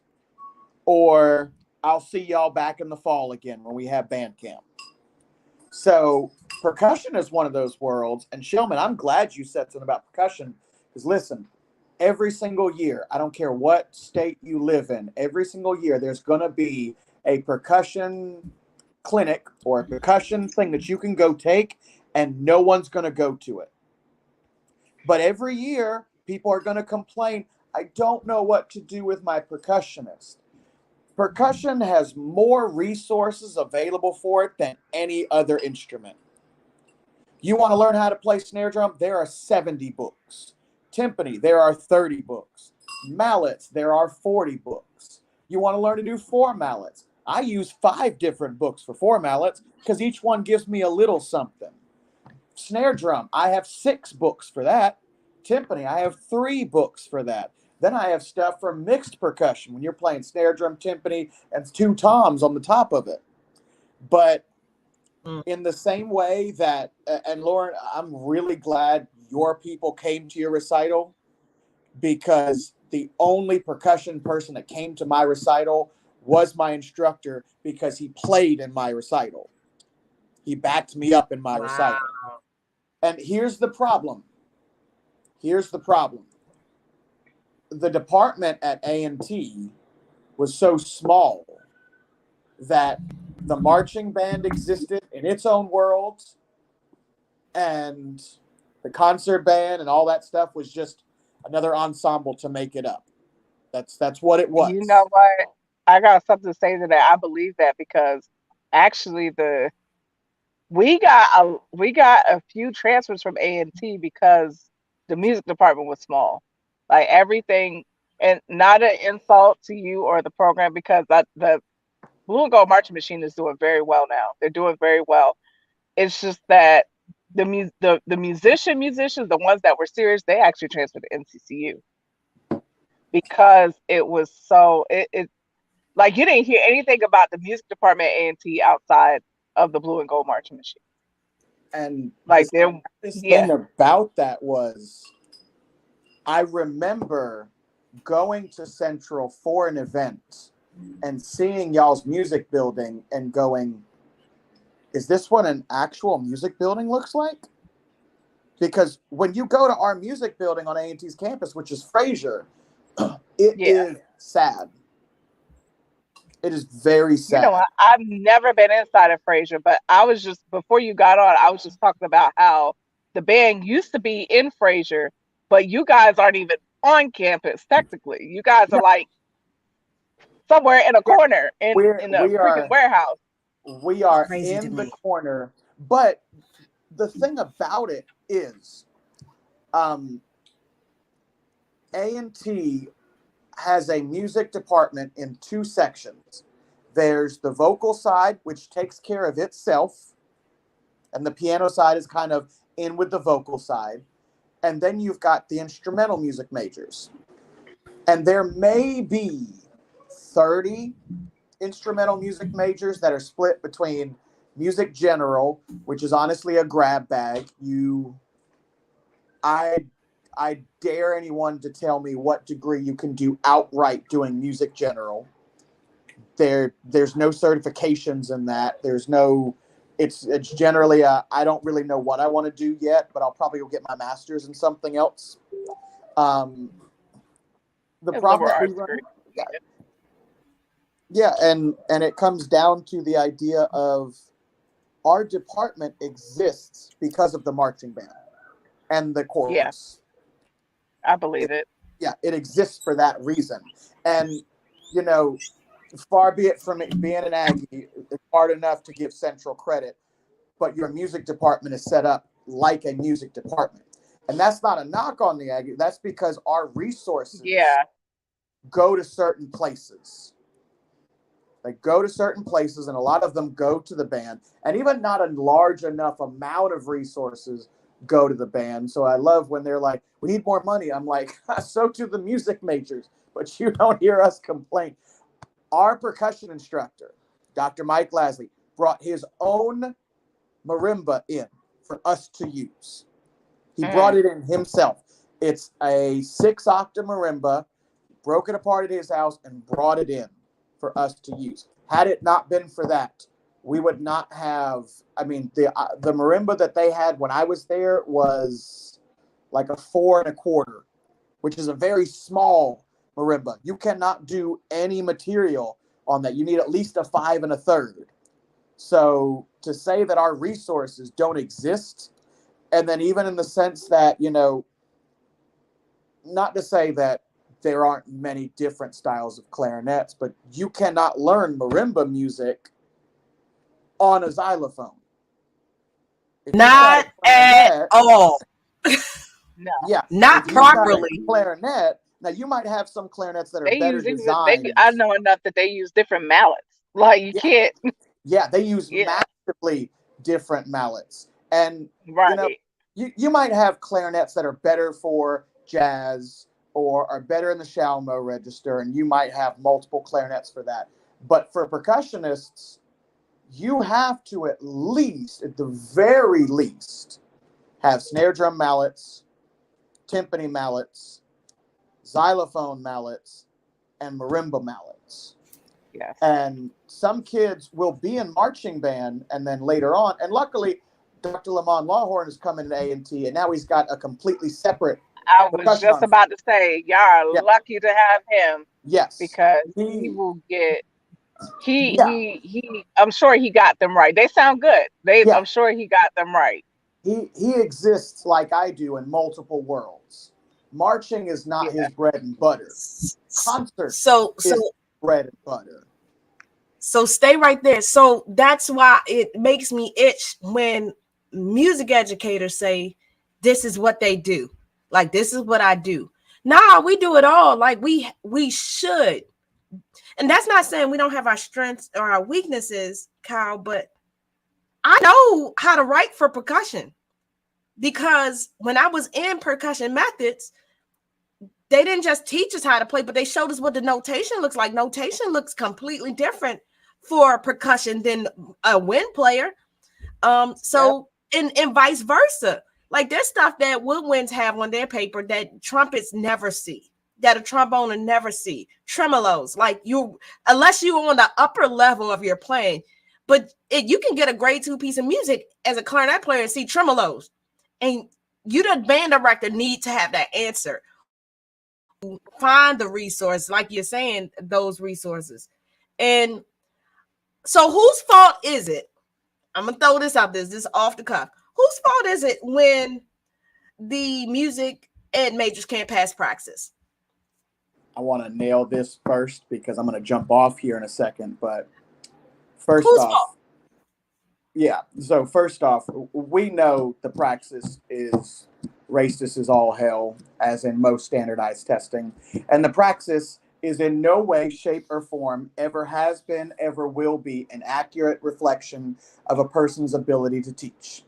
or I'll see y'all back in the fall again when we have band camp. So percussion is one of those worlds. And Shilman, I'm glad you said something about percussion, because listen, every single year, I don't care what state you live in, every single year there's going to be a percussion clinic or a percussion thing that you can go take, and no one's going to go to it. But every year, people are going to complain, I don't know what to do with my percussionist. Percussion has more resources available for it than any other instrument. You want to learn how to play snare drum? There are 70 books. Timpani, there are 30 books. Mallets, there are 40 books. You want to learn to do 4 mallets? I use 5 different books for 4 mallets because each one gives me a little something. Snare drum, I have 6 books for that. Timpani, I have 3 books for that. Then I have stuff for mixed percussion when you're playing snare drum, timpani, and 2 toms on the top of it. But in the same way that, and Lauren, I'm really glad your people came to your recital, because the only percussion person that came to my recital was my instructor, because he played in my recital. He backed me up in my recital. And here's the problem. The department at A&T was so small that the marching band existed in its own world, and the concert band and all that stuff was just another ensemble to make it up. That's what it was.
You know what? I got something to say to that. I believe that, because actually we got a few transfers from A&T because the music department was small. Like everything, and not an insult to you or the program, because the Blue and Gold Marching Machine is doing very well now. They're doing very well. It's just that the musicians, the ones that were serious, they actually transferred to NCCU, because it was so it like you didn't hear anything about the music department at A&T outside of the Blue and Gold Marching Machine.
And
like
this thing about that was, I remember going to Central for an event and seeing y'all's music building and going, is this what an actual music building looks like? Because when you go to our music building on A&T's campus, which is Fraser, it is sad. It is very sad.
You know what? I've never been inside of Fraser, but I was just, before you got on, I was just talking about how the band used to be in Fraser, but you guys aren't even on campus technically. You guys are like somewhere in a corner in a freaking warehouse.
We are in the corner, but the thing about it is, A&T has a music department in 2 sections. There's the vocal side, which takes care of itself, and the piano side is kind of in with the vocal side. And then you've got the instrumental music majors. And there may be 30 instrumental music majors that are split between music general, which is honestly a grab bag. I dare anyone to tell me what degree you can do outright doing music general. There's no certifications in that. There's no it's generally I don't really know what I want to do yet, but I'll probably go get my master's in something else. The problem that we run, and it comes down to the idea of our department exists because of the marching band and the chorus.
Yes, I believe it.
Yeah, it exists for that reason. And, you know, far be it from it being an Aggie, it's hard enough to give Central credit, but your music department is set up like a music department. And that's not a knock on the Aggie. That's because our resources go to certain places. They go to certain places, and a lot of them go to the band. And even not a large enough amount of resources go to the band. So I love when they're like, we need more money. I'm like, so do the music majors, but you don't hear us complain. Our percussion instructor, Dr. Mike Lasley, brought his own marimba in for us to use. He brought it in himself. It's a 6-octave marimba, broke it apart at his house and brought it in for us to use. Had it not been for that, we would not have, I mean, the marimba that they had when I was there was like a 4 1/4, which is a very small marimba. You cannot do any material on that. You need at least a 5 1/3. So to say that our resources don't exist, and then even in the sense that, you know, not to say that there aren't many different styles of clarinets, but you cannot learn marimba music on a xylophone.
Not at all.
No.
Yeah.
Not properly.
Clarinet. Now you might have some clarinets that are
They
better
use
designed.
I know enough that they use different mallets. Like you can't.
Yeah, they use massively different mallets. And you know, you might have clarinets that are better for jazz or are better in the Shalmo register, and you might have multiple clarinets for that. But for percussionists, you have to at the very least, have snare drum mallets, timpani mallets, xylophone mallets, and marimba mallets.
Yes.
And some kids will be in marching band, and then later on, and luckily, Dr. Lamont Lawhorn has come into A&T, and now he's got a completely separate.
I was just about to say, y'all are lucky to have him.
Yes,
because he will get. I'm sure he got them right. They sound good. I'm sure he got them right.
He exists like I do in multiple worlds. Marching is not his bread and butter. Concerts is bread and butter.
So stay right there. So that's why it makes me itch when music educators say this is what they do. Like, this is what I do. Nah, we do it all. Like we should. And that's not saying we don't have our strengths or our weaknesses, Kyle, but I know how to write for percussion, because when I was in percussion methods, they didn't just teach us how to play, but they showed us what the notation looks like. Notation looks completely different for percussion than a wind player. And vice versa. Like, there's stuff that woodwinds have on their paper that trumpets never see, that a trombone will never see. Tremolos, like unless you're on the upper level of your playing, but you can get a grade 2 piece of music as a clarinet player and see tremolos, and you, the band director, need to have that answer. Find the resource, like you're saying, those resources. And so whose fault is it? I'm gonna throw this out there, this off the cuff. Whose fault is it when the music ed majors can't pass praxis?
I want to nail this first because I'm going to jump off here in a second. But first off, so first off, we know the praxis is racist as all hell, as in most standardized testing. And the praxis is in no way, shape, or form, ever has been, ever will be, an accurate reflection of a person's ability to teach.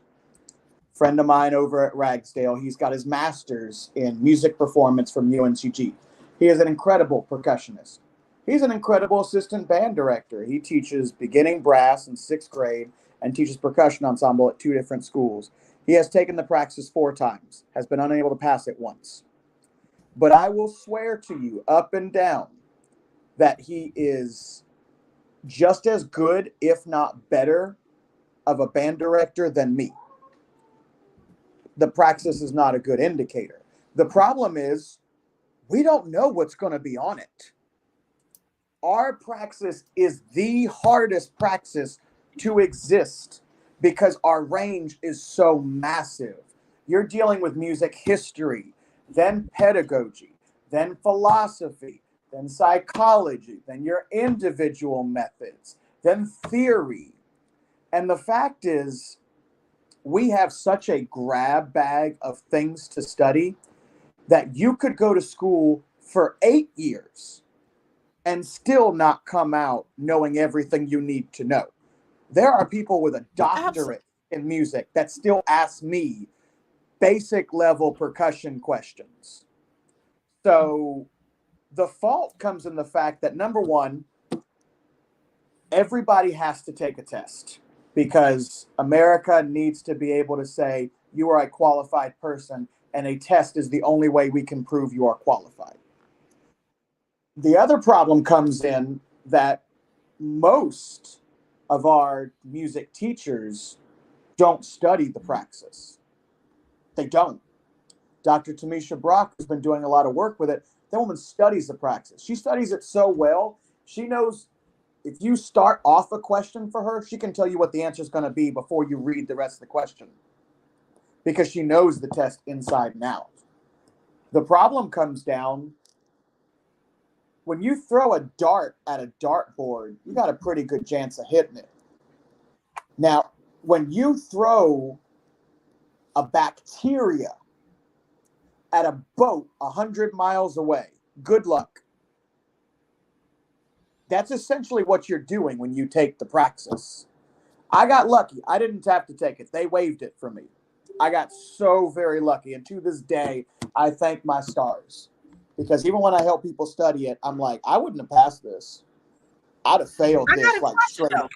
Friend of mine over at Ragsdale, he's got his master's in music performance from UNCG. He is an incredible percussionist. He's an incredible assistant band director. He teaches beginning brass in 6th grade and teaches percussion ensemble at 2 different schools. He has taken the praxis 4 times, has been unable to pass it once. But I will swear to you, up and down, that he is just as good, if not better, of a band director than me. The praxis is not a good indicator. The problem is we don't know what's going to be on it. Our praxis is the hardest praxis to exist because our range is so massive. You're dealing with music history, then pedagogy, then philosophy, then psychology, then your individual methods, then theory. And the fact is, we have such a grab bag of things to study that you could go to school for 8 years and still not come out knowing everything you need to know. There are people with a doctorate in music that still ask me basic level percussion questions. So the fault comes in the fact that, number one, everybody has to take a test because America needs to be able to say you are a qualified person, and a test is the only way we can prove you are qualified. The other problem comes in that most of our music teachers don't study the praxis. They don't. Dr. Tamisha Brock has been doing a lot of work with it. That woman studies the praxis. She studies it so well. She knows if you start off a question for her, she can tell you what the answer is going to be before you read the rest of the question because she knows the test inside and out. The problem comes down when you throw a dart at a dartboard, you got a pretty good chance of hitting it. Now, when you throw a bacteria at a boat 100 miles away, good luck. That's essentially what you're doing when you take the praxis. I got lucky. I didn't have to take it. They waived it for me. I got so very lucky. And to this day, I thank my stars. Because even when I help people study it, I'm like, I wouldn't have passed this. I'd have failed this like straight up.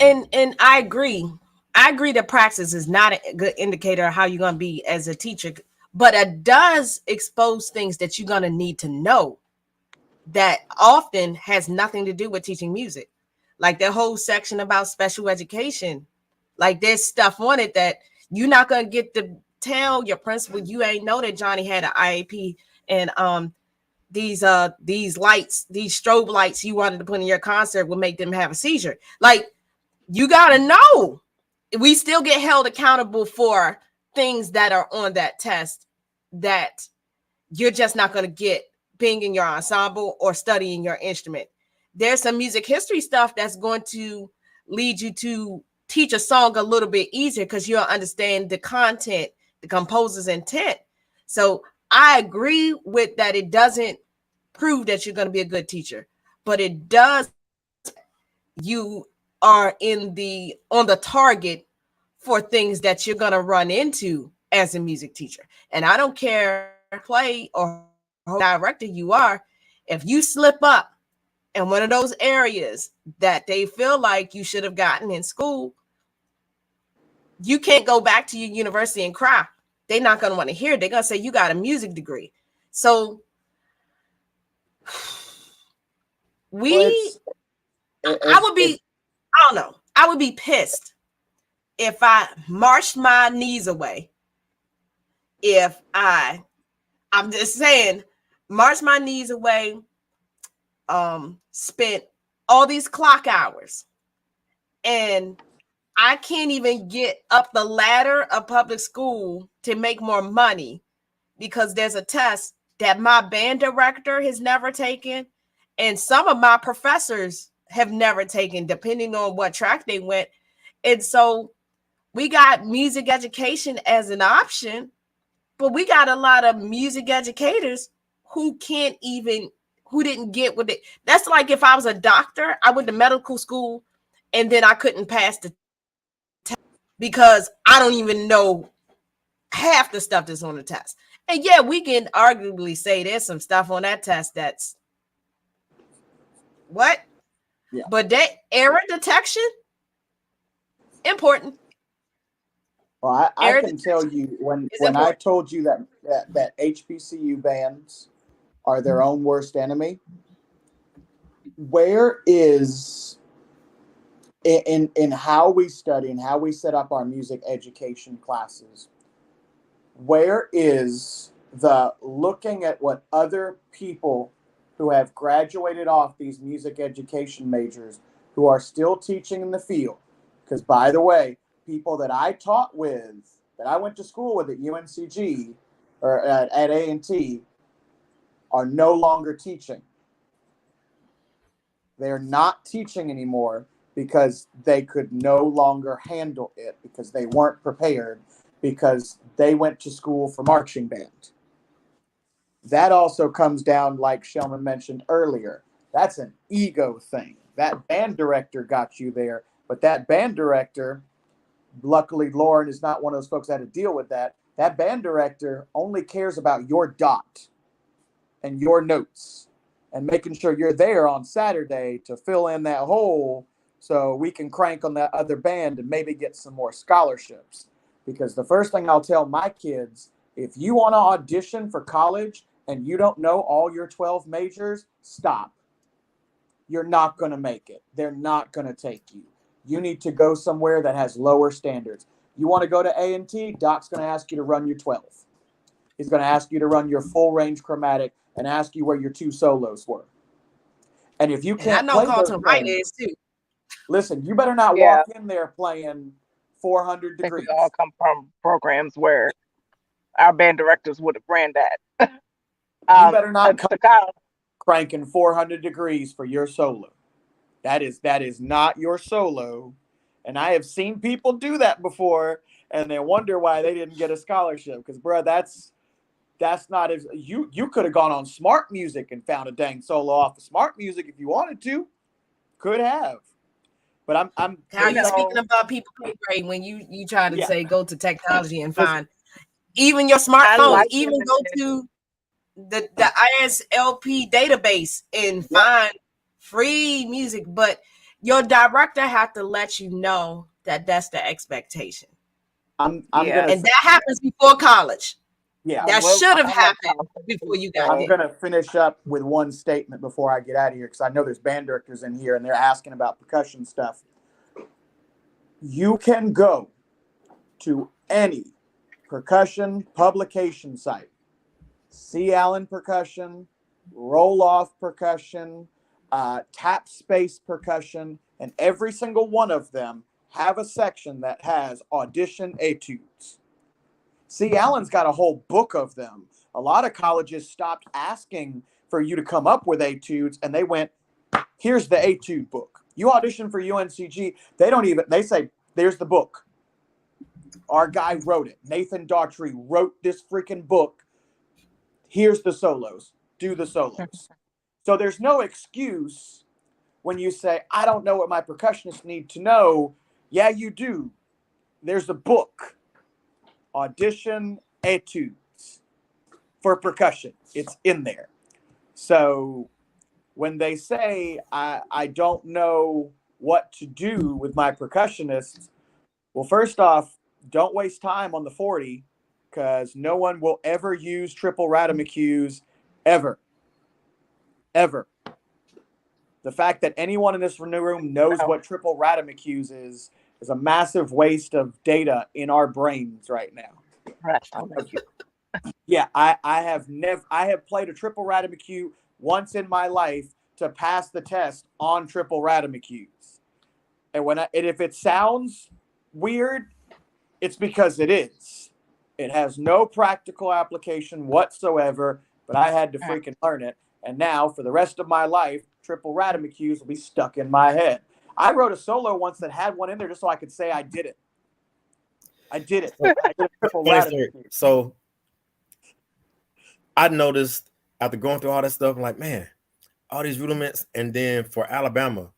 And I agree. I agree that praxis is not a good indicator of how you're going to be as a teacher, but it does expose things that you're going to need to know that often has nothing to do with teaching music. Like the whole section about special education. Like there's stuff on it that you're not going to get to tell your principal you ain't know that Johnny had an IAP and these lights, these strobe lights you wanted to put in your concert will make them have a seizure. Like you got to know. We still get held accountable for things that are on that test that you're just not going to get being in your ensemble or studying your instrument. There's some music history stuff that's going to lead you to teach a song a little bit easier because you'll understand the content, the composer's intent. So I agree with that. It doesn't prove that you're going to be a good teacher, but it does. You are on the target for things that you're going to run into as a music teacher. And I don't care play or director you are, if you slip up in one of those areas that they feel like you should have gotten in school, you can't go back to your university and cry. They're not going to want to hear it. They're going to say you got a music degree. So I would be pissed if I marched my knees away. If I'm just saying, marched my knees away, spent all these clock hours, and I can't even get up the ladder of public school to make more money because there's a test that my band director has never taken, and some of my professors have never taken, depending on what track they went. And so we got music education as an option, but we got a lot of music educators who didn't get what they. That's like if I was a doctor, I went to medical school and then I couldn't pass the test because I don't even know half the stuff that's on the test. And yeah, we can arguably say there's some stuff on that test that's what? Yeah. But that error detection, important.
Well, I can tell you when I told you that HBCU bands are their own worst enemy, where is in how we study and how we set up our music education classes, where is the looking at what other people who have graduated off these music education majors who are still teaching in the field? Because, by the way, people that I taught with, that I went to school with at UNCG or at A&T, are no longer teaching. They're not teaching anymore because they could no longer handle it, because they weren't prepared, because they went to school for marching band. That also comes down, like Shelman mentioned earlier, that's an ego thing. That band director got you there, but that band director, luckily Lauren is not one of those folks that had to deal with that. That band director only cares about your dot and your notes and making sure you're there on Saturday to fill in that hole so we can crank on that other band and maybe get some more scholarships. Because the first thing I'll tell my kids, if you want to audition for college and you don't know all your 12 majors, stop. You're not going to make it. They're not going to take you. You need to go somewhere that has lower standards. You want to go to A&T, Doc's going to ask you to run your 12. He's going to ask you to run your full range chromatic and ask you where your 2 solos were. And if you can't
and I know
play
Carlton Wright is too.
Listen, you better not walk in there playing 400 degrees.
We all come from programs where our band directors would have ran that.
You better not come cranking 400 degrees for your solo. That is not your solo. And I have seen people do that before, and they wonder why they didn't get a scholarship. Because, bro, that's not as you could have gone on Smart Music and found a dang solo off of Smart Music if you wanted to. Could have. But I'm
how you speaking about people pay grade when you try to say go to technology and find even your smartphones, even go to the ISLP database and find free music, but your director have to let you know that that's the expectation. And that happens before college.
Yeah,
that should have happened before you got
I'm going to finish up with one statement before I get out of here, because I know there's band directors in here and they're asking about percussion stuff. You can go to any percussion publication site, C. Allen Percussion, Roll Off Percussion, Tap Space Percussion, and every single one of them have a section that has audition etudes. C. Allen's got a whole book of them. A lot of colleges stopped asking for you to come up with etudes, and they went, here's the etude book. You audition for UNCG, they say, there's the book. Our guy wrote it. Nathan Daughtry wrote this freaking book. Here's the solos. Do the solos. So there's no excuse when you say, I don't know what my percussionists need to know. Yeah, you do. There's a book. Audition etudes for percussion. It's in there. So when they say, I don't know what to do with my percussionists, well, first off, don't waste time on the 40, because no one will ever use triple Rademachews ever. Ever. The fact that anyone in this room knows what triple Rademachews is a massive waste of data in our brains right now. Yeah, I have played a triple Rademachew once in my life to pass the test on triple Rademachews. And if it sounds weird, it's because it is. It has no practical application whatsoever, but I had to freaking learn it. And now, for the rest of my life, triple Rademachews will be stuck in my head. I wrote a solo once that had one in there just so I could say I did it. I did it. I did a triple Rademachew.
So I noticed after going through all that stuff, I'm like, man, all these rudiments. And then for Alabama,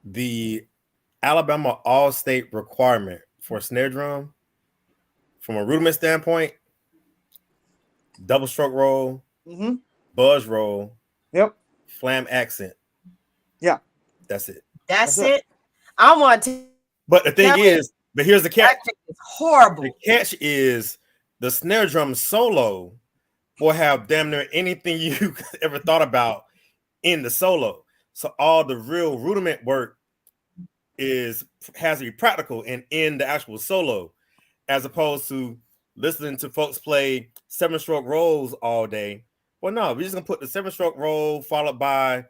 the Alabama all-state requirement for snare drum, from a rudiment standpoint, double stroke roll, buzz roll, flam accent.
Yeah.
That's it.
That's it. I want to.
But the thing is, but here's the catch.
It's horrible.
The catch is the snare drum solo will have damn near anything you ever thought about in the solo. So all the real rudiment work has to be practical and in the actual solo, as opposed to listening to folks play 7-stroke rolls all day. Well, no, we're just gonna put the 7-stroke roll followed by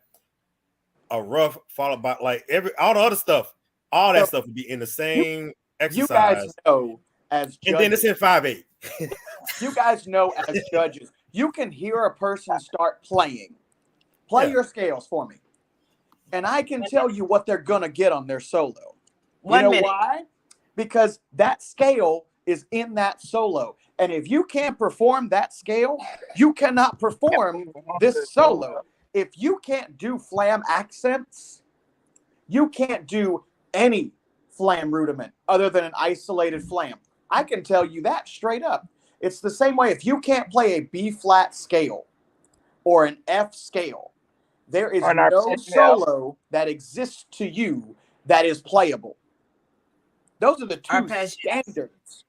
a rough, followed by like all the other stuff. All that stuff would be in the same exercise.
You guys know as judges,
and then it's in 5/8.
You guys know as judges, you can hear a person start playing. Play your scales for me. And I can tell you what they're going to get on their solo. You know why? Because that scale is in that solo. And if you can't perform that scale, you cannot perform this solo. If you can't do flam accents, you can't do any flam rudiment other than an isolated flam. I can tell you that straight up. It's the same way if you can't play a B flat scale or an F scale, there is no solo that exists to you that is playable. Those are the two standards.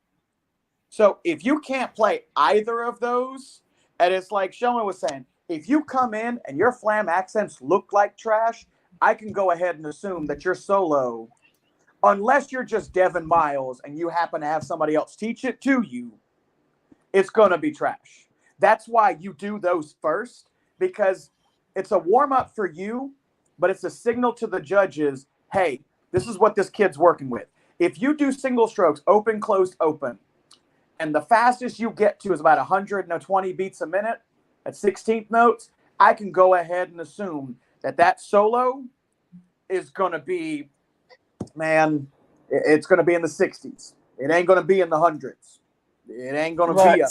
So if you can't play either of those, and it's like Shona was saying, if you come in and your flam accents look like trash, I can go ahead and assume that your solo, unless you're just Devin Miles and you happen to have somebody else teach it to you, it's going to be trash. That's why you do those first, because it's a warm-up for you, but it's a signal to the judges, hey, this is what this kid's working with. If you do single strokes, open, closed, open, and the fastest you get to is about 120 beats a minute at 16th notes, I can go ahead and assume that solo is going to be, man, it's going to be in the 60s. It ain't going to be in the hundreds. It ain't going to be a...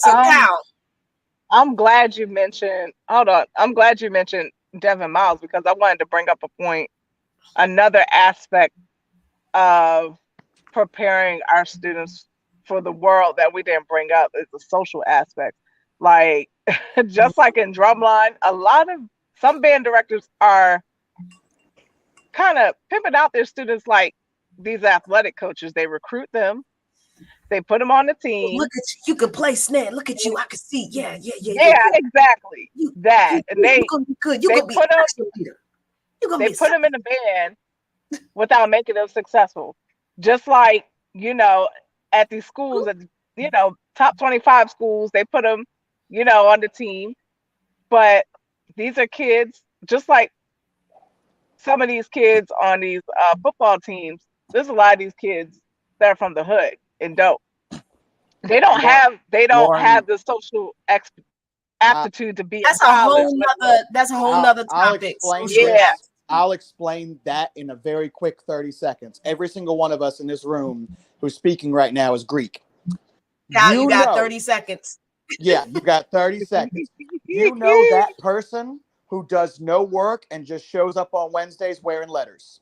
I'm glad you mentioned, I'm glad you mentioned Devin Miles, because I wanted to bring up a point, another aspect of preparing our students for the world that we didn't bring up is the social aspect. Like, just like in drumline, some band directors are kind of pimping out their students like these athletic coaches. They recruit them. They put them on the team.
Look at you. You can play snare. Look at you. I can see. Yeah,
exactly. You're
gonna be good. You're gonna be
They put them in the band without making them successful. Just like, at these schools, top 25 schools, they put them, on the team. But these are kids, just like some of these kids on these football teams. There's a lot of these kids that are from the hood and dope. They don't have the social aptitude to be.
That's a whole nother topic.
I'll explain that in a very quick 30 seconds. Every single one of us in this room who's speaking right now is Greek.
Cal, you got 30 seconds.
Yeah, you got 30 seconds. You know that person who does no work and just shows up on Wednesdays wearing letters.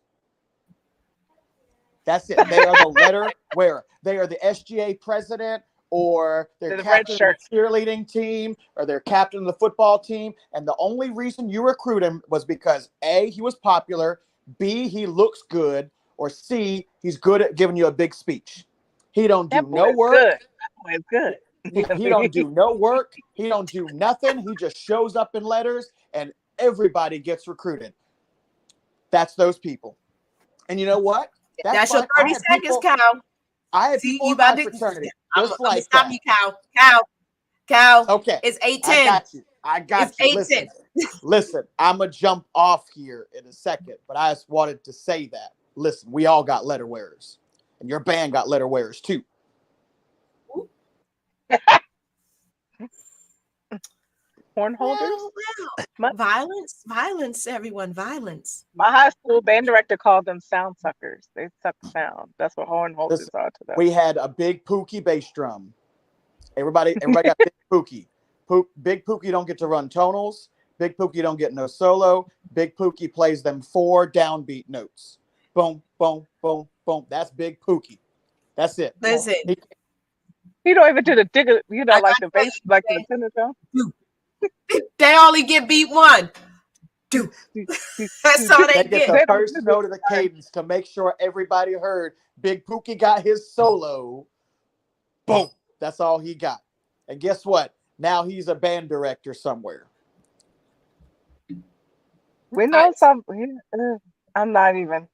That's it. They are the letter wearer. They are the SGA president, or they're captain of the cheerleading team, or they're captain of the football team. And the only reason you recruit him was because A, he was popular, B, he looks good, or C, he's good at giving you a big speech. He don't do no work.
That boy is good.
He don't do no work. He don't do nothing. He just shows up in letters, and everybody gets recruited. That's those people. And you know what?
That's your 30 seconds, Cal.
I had people in my fraternity.
I'm gonna stop you, Cal.
Okay.
It's 8:10.
I got you. Listen, I'm going to jump off here in a second, but I just wanted to say that. Listen, we all got letter wearers, and your band got letter wearers too.
Horn holders?
Well. Violence, everyone, violence.
My high school band director called them sound suckers. They suck sound. That's what horn holders are to them.
We had a big Pookie bass drum. Everybody got big Pookie. Big Pookie don't get to run tonals. Big Pookie don't get no solo. Big Pookie plays them 4 downbeat notes. Boom, boom, boom, boom. That's Big Pookie. That's it.
Listen.
He don't even do the digger, like the bass, like the tenor drum.
They only get beat 1. That's all they
get. The first note of the cadence to make sure everybody heard Big Pookie got his solo. Boom. That's all he got. And guess what? Now he's a band director somewhere.
We know some. I'm not even.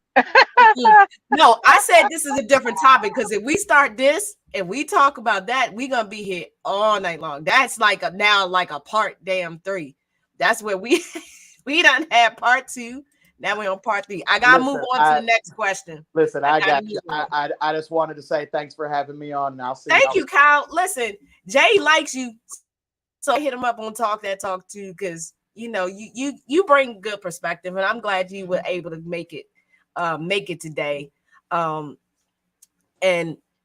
No, I said this is a different topic because if we start this and we talk about that, we're gonna be here all night long. That's like a part damn 3. That's where we done had part 2. Now we're on part 3. I gotta move on to the next question.
Listen, I got you. I just wanted to say thanks for having me on. And I'll see.
Thank you, Kyle. Listen, Jay likes you, so hit him up on Talk That Talk too, because you bring good perspective, and I'm glad you were able to make it today. And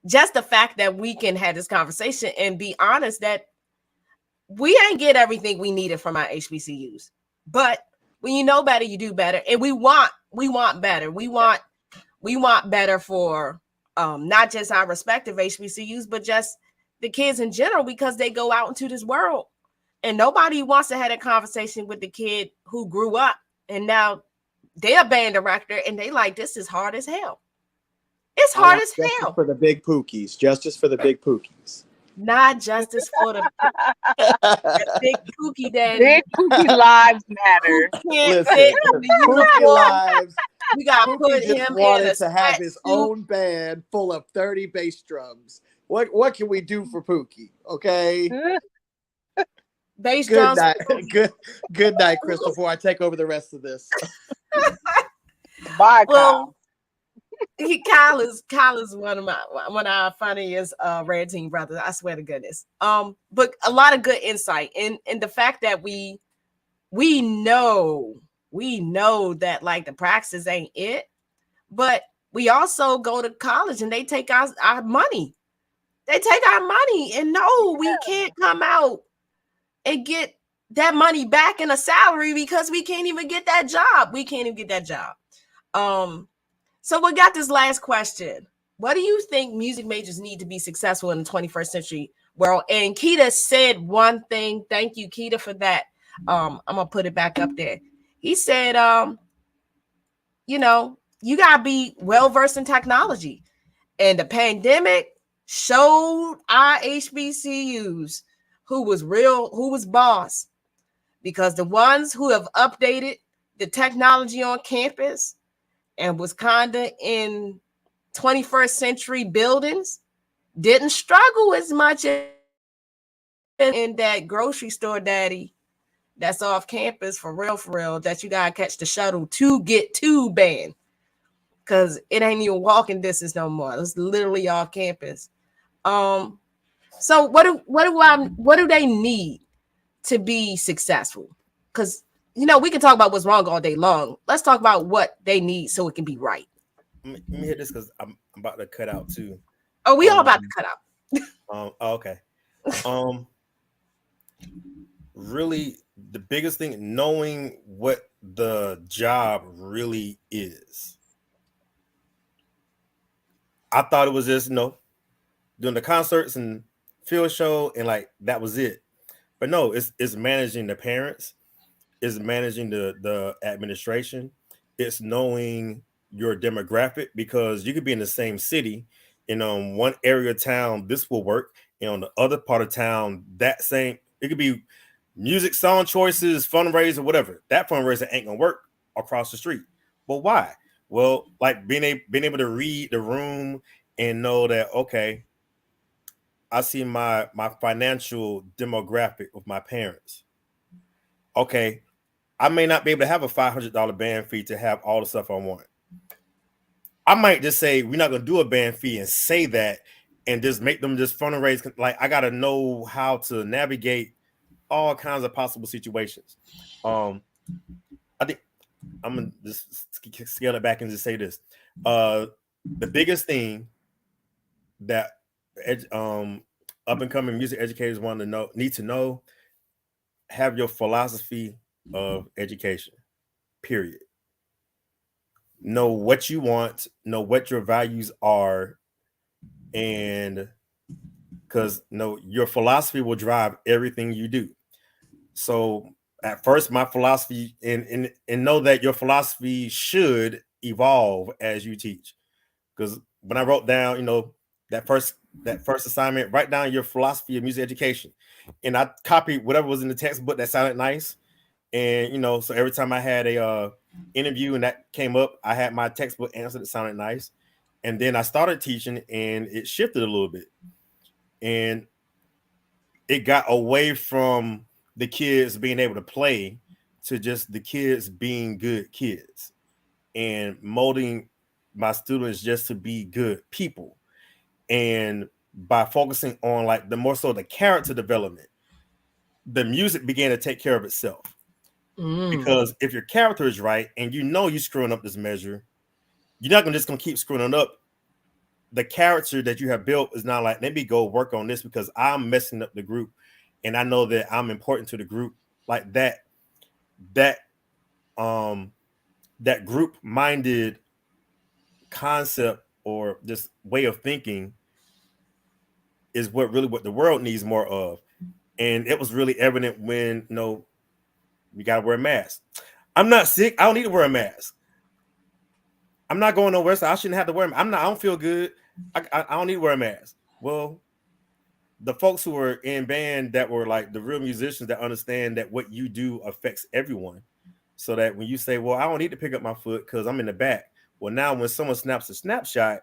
just the fact that we can have this conversation and be honest that we ain't get everything we needed from our HBCUs, but when you know better, you do better, and we want better. We want better for not just our respective HBCUs, but just the kids in general, because they go out into this world, and nobody wants to have a conversation with the kid who grew up and now they're a band director and they like, this is hard as hell. It's hard as hell.
For the big pookies, justice for the big pookies.
Not justice for the big pookie daddy.
Big pookie lives matter.
Listen, Pookie lives.
We got to put him
wanted to have his own band full of 30 bass drums. What can we do for Pookie? Okay.
Bass drums.
Good night, Krystal, before I take over the rest of this.
Bye, Kyle.
Kyle is one of our funniest Red Team brothers. I swear to goodness. But a lot of good insight, and the fact that we know that like the praxis ain't it, but we also go to college and they take our money. They take our money, and no, we can't come out and get that money back in a salary because we can't even get that job. So we got this last question. What do you think music majors need to be successful in the 21st century world? And Keita said one thing. Thank you, Keita, for that. I'm gonna put it back up there. He said, you gotta be well-versed in technology. And the pandemic showed our HBCUs who was boss, because the ones who have updated the technology on campus and was kind of in 21st century buildings didn't struggle as much in that grocery store daddy that's off campus for real, that you gotta catch the shuttle to get to band, because it ain't even walking distance no more. It's literally off campus. So what do they need to be successful? Because we can talk about what's wrong all day long. Let's talk about what they need so it can be right.
Let me hit this because I'm about to cut out too.
Oh, we all about to cut out.
Okay. Really, the biggest thing, knowing what the job really is. I thought it was just doing the concerts and field show and like that was it, but no, it's managing the parents, it's managing the administration, it's knowing your demographic, because you could be in the same city and on one area of town this will work, and on the other part of town it could be music, song choices, fundraiser, whatever. That fundraiser ain't gonna work across the street. But why? Well, like being able to read the room and know that, okay, I see my financial demographic with my parents. Okay, I may not be able to have a $500 band fee to have all the stuff I want. I might just say we're not going to do a band fee and say that and just make them just fundraise. Like, I got to know how to navigate all kinds of possible situations. I think I'm going to just scale it back and just say this. The biggest thing that up and coming music educators need to know, have your philosophy of education, period. Know what you want, know what your values are, and because your philosophy will drive everything you do. So at first, my philosophy, and know that your philosophy should evolve as you teach. Because when I wrote down, that first assignment, write down your philosophy of music education. And I copied whatever was in the textbook that sounded nice. And you know, so every time I had a interview and that came up, I had my textbook answer that sounded nice. And then I started teaching and it shifted a little bit. And it got away from the kids being able to play to just the kids being good kids and molding my students just to be good people. And by focusing on like the more so the character development, the music began to take care of itself. Because if your character is right and you know you're screwing up this measure, you're not just gonna keep screwing it up. The character that you have built is not like, let me go work on this because I'm messing up the group and I know that I'm important to the group. Like that group minded concept or this way of thinking is what the world needs more of. And it was really evident when, you know, you gotta wear a mask. I'm not sick. I don't need to wear a mask. I'm not going nowhere, so I shouldn't have to wear. I don't feel good. I don't need to wear a mask. Well, the folks who were in band that were like the real musicians that understand that what you do affects everyone. So that when you say, well, I don't need to pick up my foot because I'm in the back. Well, now when someone snaps a snapshot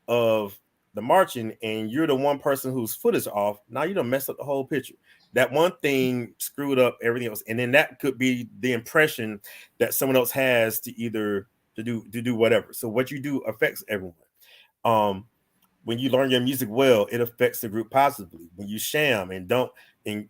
of the marching and you're the one person whose foot is off, now you don't mess up the whole picture. That one thing screwed up everything else. And then that could be the impression that someone else has to either to do whatever. So what you do affects everyone. When you learn your music well, it affects the group positively. When you sham and don't and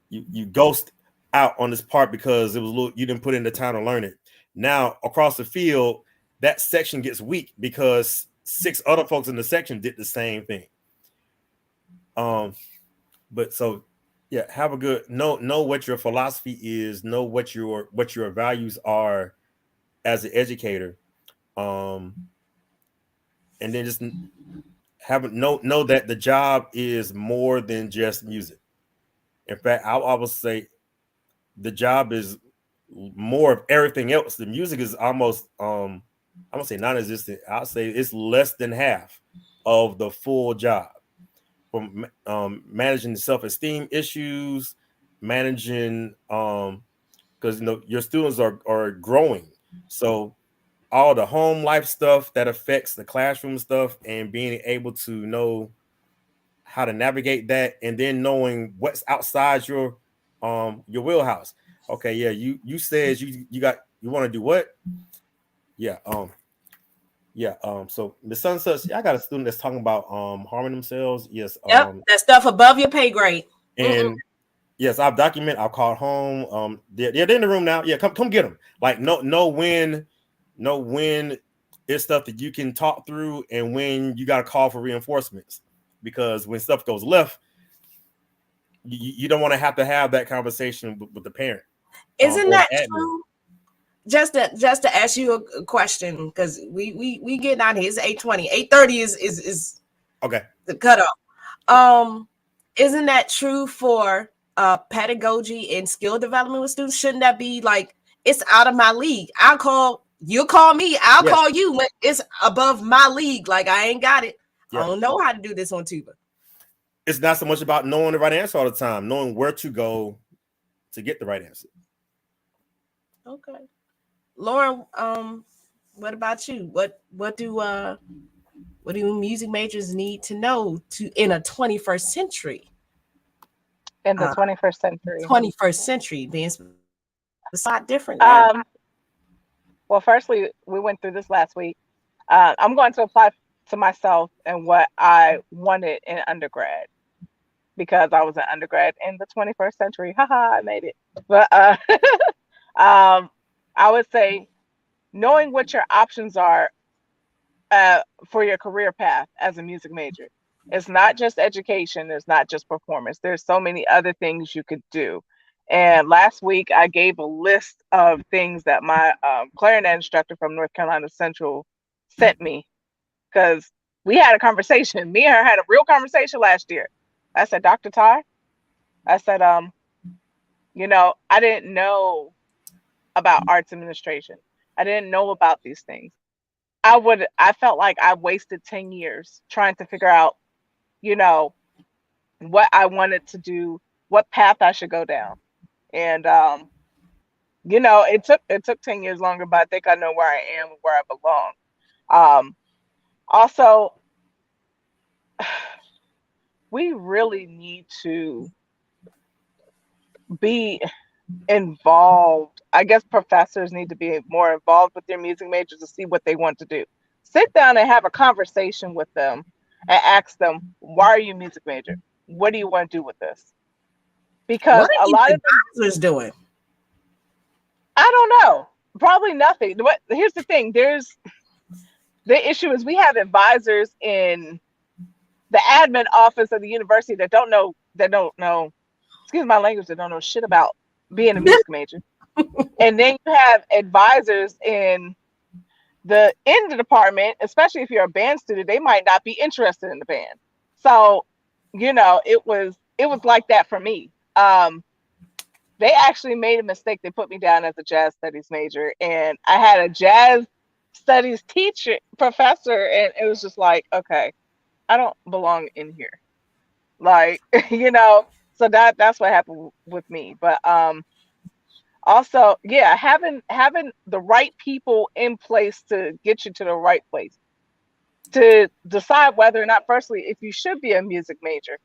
you ghost out on this part because it was a little, you didn't put in the time to learn it. Now across the field, that section gets weak because 6 other folks in the section did the same thing. But so yeah, have a good know what your philosophy is, know what your values are as an educator. And then just know that the job is more than just music. In fact, I would say the job is more of everything else. The music is almost I'm gonna say non-existent. I'll say it's less than half of the full job. From managing self-esteem issues, managing because you know your students are growing. So all the home life stuff that affects the classroom stuff and being able to know how to navigate that, and then knowing what's outside your wheelhouse. Okay, yeah, you said you want to do what? Yeah, so the sun says, I got a student that's talking about harming themselves. Yes,
yep, that stuff above your pay grade.
And yes, I'll document. I'll call home. They're in the room now. Yeah, come get them. Like know when it's stuff that you can talk through and when you got to call for reinforcements, because when stuff goes left, you don't want to have that conversation with the parent.
Isn't that true? Just to ask you a question, because we getting out here. It's 8:20. 8:30 is
okay.
The cutoff. Isn't that true for pedagogy and skill development with students? Shouldn't that be like, it's out of my league? You'll call me, I'll call you when it's above my league. Like, I ain't got it. I don't know how to do this on tuba.
It's not so much about knowing the right answer all the time, knowing where to go to get the right answer.
Okay. Lauren, what about you? What do music majors need to know in a 21st century?
In the 21st century.
21st century, being a lot different.
Well, firstly, we went through this last week. I'm going to apply to myself and what I wanted in undergrad, because I was an undergrad in the 21st century. Haha, I made it. But I would say knowing what your options are for your career path as a music major. It's not just education. It's not just performance. There's so many other things you could do. And last week, I gave a list of things that my clarinet instructor from North Carolina Central sent me, because we had a conversation. Me and her had a real conversation last year. I said, Dr. Ty, I said, I didn't know about arts administration. I didn't know about these things. I felt like I wasted 10 years trying to figure out, what I wanted to do, what path I should go down. And it took 10 years longer, but I think I know where I am and where I belong. Also, we really need to be involved. I guess professors need to be more involved with their music majors to see what they want to do. Sit down and have a conversation with them and ask them, why are you a music major? What do you want to do with this? Because
what are
a lot of
advisors doing?
I don't know. Probably nothing. Here's the thing. The issue is we have advisors in the admin office of the university that don't know, excuse my language, that don't know shit about being a music major. And then you have advisors in the department, especially if you're a band student, they might not be interested in the band. So, it was like that for me. They actually made a mistake. They put me down as a jazz studies major, and I had a jazz studies professor, and it was just like, okay, I don't belong in here. Like, so that's what happened with me. But also, yeah, having the right people in place to get you to the right place, to decide whether or not, firstly, if you should be a music major,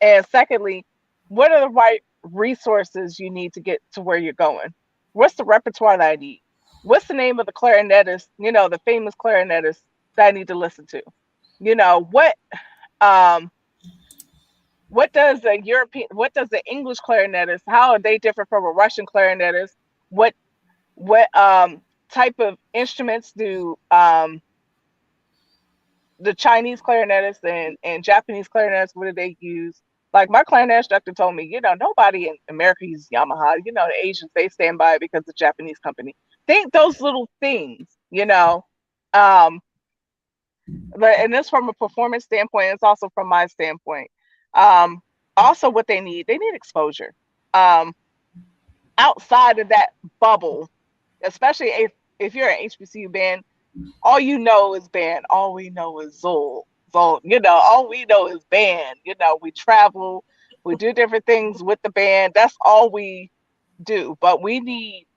and secondly, what are the right resources you need to get to where you're going? What's the repertoire that I need? What's the name of the clarinetist, the famous clarinetist that I need to listen to? What does the English clarinetist, how are they different from a Russian clarinetist? What type of instruments do the Chinese clarinetists and Japanese clarinetists, what do they use? Like my clarinet instructor told me, nobody in America uses Yamaha. The Asians, they stand by it because the Japanese company. Think those little things, but and this from a performance standpoint, it's also from my standpoint. Also what they need exposure. Outside of that bubble, especially if you're an HBCU band, all you know is band. All we know is Zoll. All we know is band. We travel, we do different things with the band. That's all we do. But we need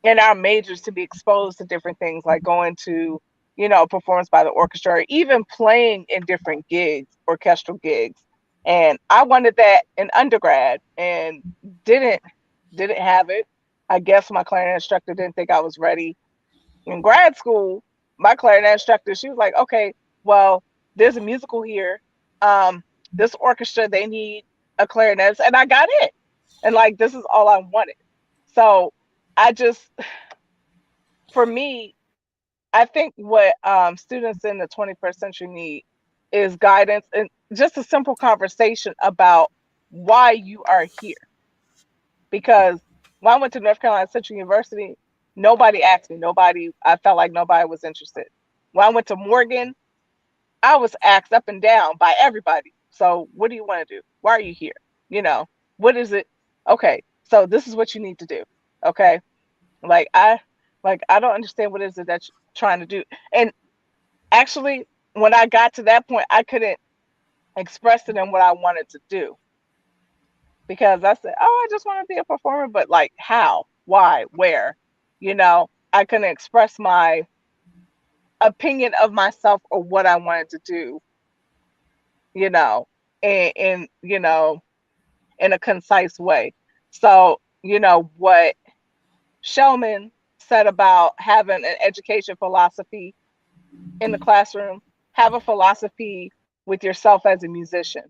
in our majors to be exposed to different things, like going to, performance by the orchestra, or even playing in different gigs, orchestral gigs. And I wanted that in undergrad and didn't have it. I guess my clarinet instructor didn't think I was ready. In grad school, my clarinet instructor, she was like, okay, well, there's a musical here. This orchestra, they need a clarinet. And I got it. And like, this is all I wanted. So for me, I think what students in the 21st century need is guidance and just a simple conversation about why you are here. Because when I went to North Carolina Central University, nobody asked me. I felt like nobody was interested. When I went to Morgan, I was asked up and down by everybody. So what do you want to do? Why are you here? What is it? Okay, so this is what you need to do. Okay. I don't understand what is it that you're trying to do. And actually, when I got to that point, I couldn't express to them what I wanted to do. Because I said, I just want to be a performer, but like how, why, where, I couldn't express my opinion of myself or what I wanted to do, in a concise way. So, what Shellman said about having an education philosophy in the classroom, have a philosophy with yourself as a musician.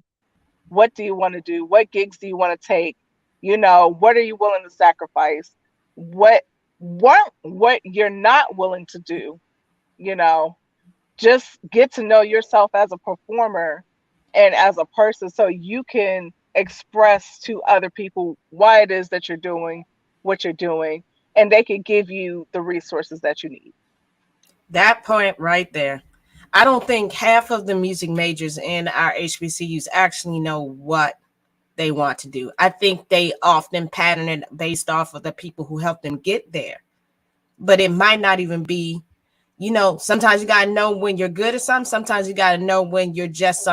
What do you want to do? What gigs do you want to take? What are you willing to sacrifice? What you're not willing to do? Just get to know yourself as a performer and as a person so you can express to other people why it is that you're doing what you're doing, and they can give you the resources that you need.
That point right there. I don't think half of the music majors in our HBCUs actually know what they want to do. I think they often pattern it based off of the people who helped them get there. But it might not even be, sometimes you got to know when you're good at something. Sometimes you got to know when you've just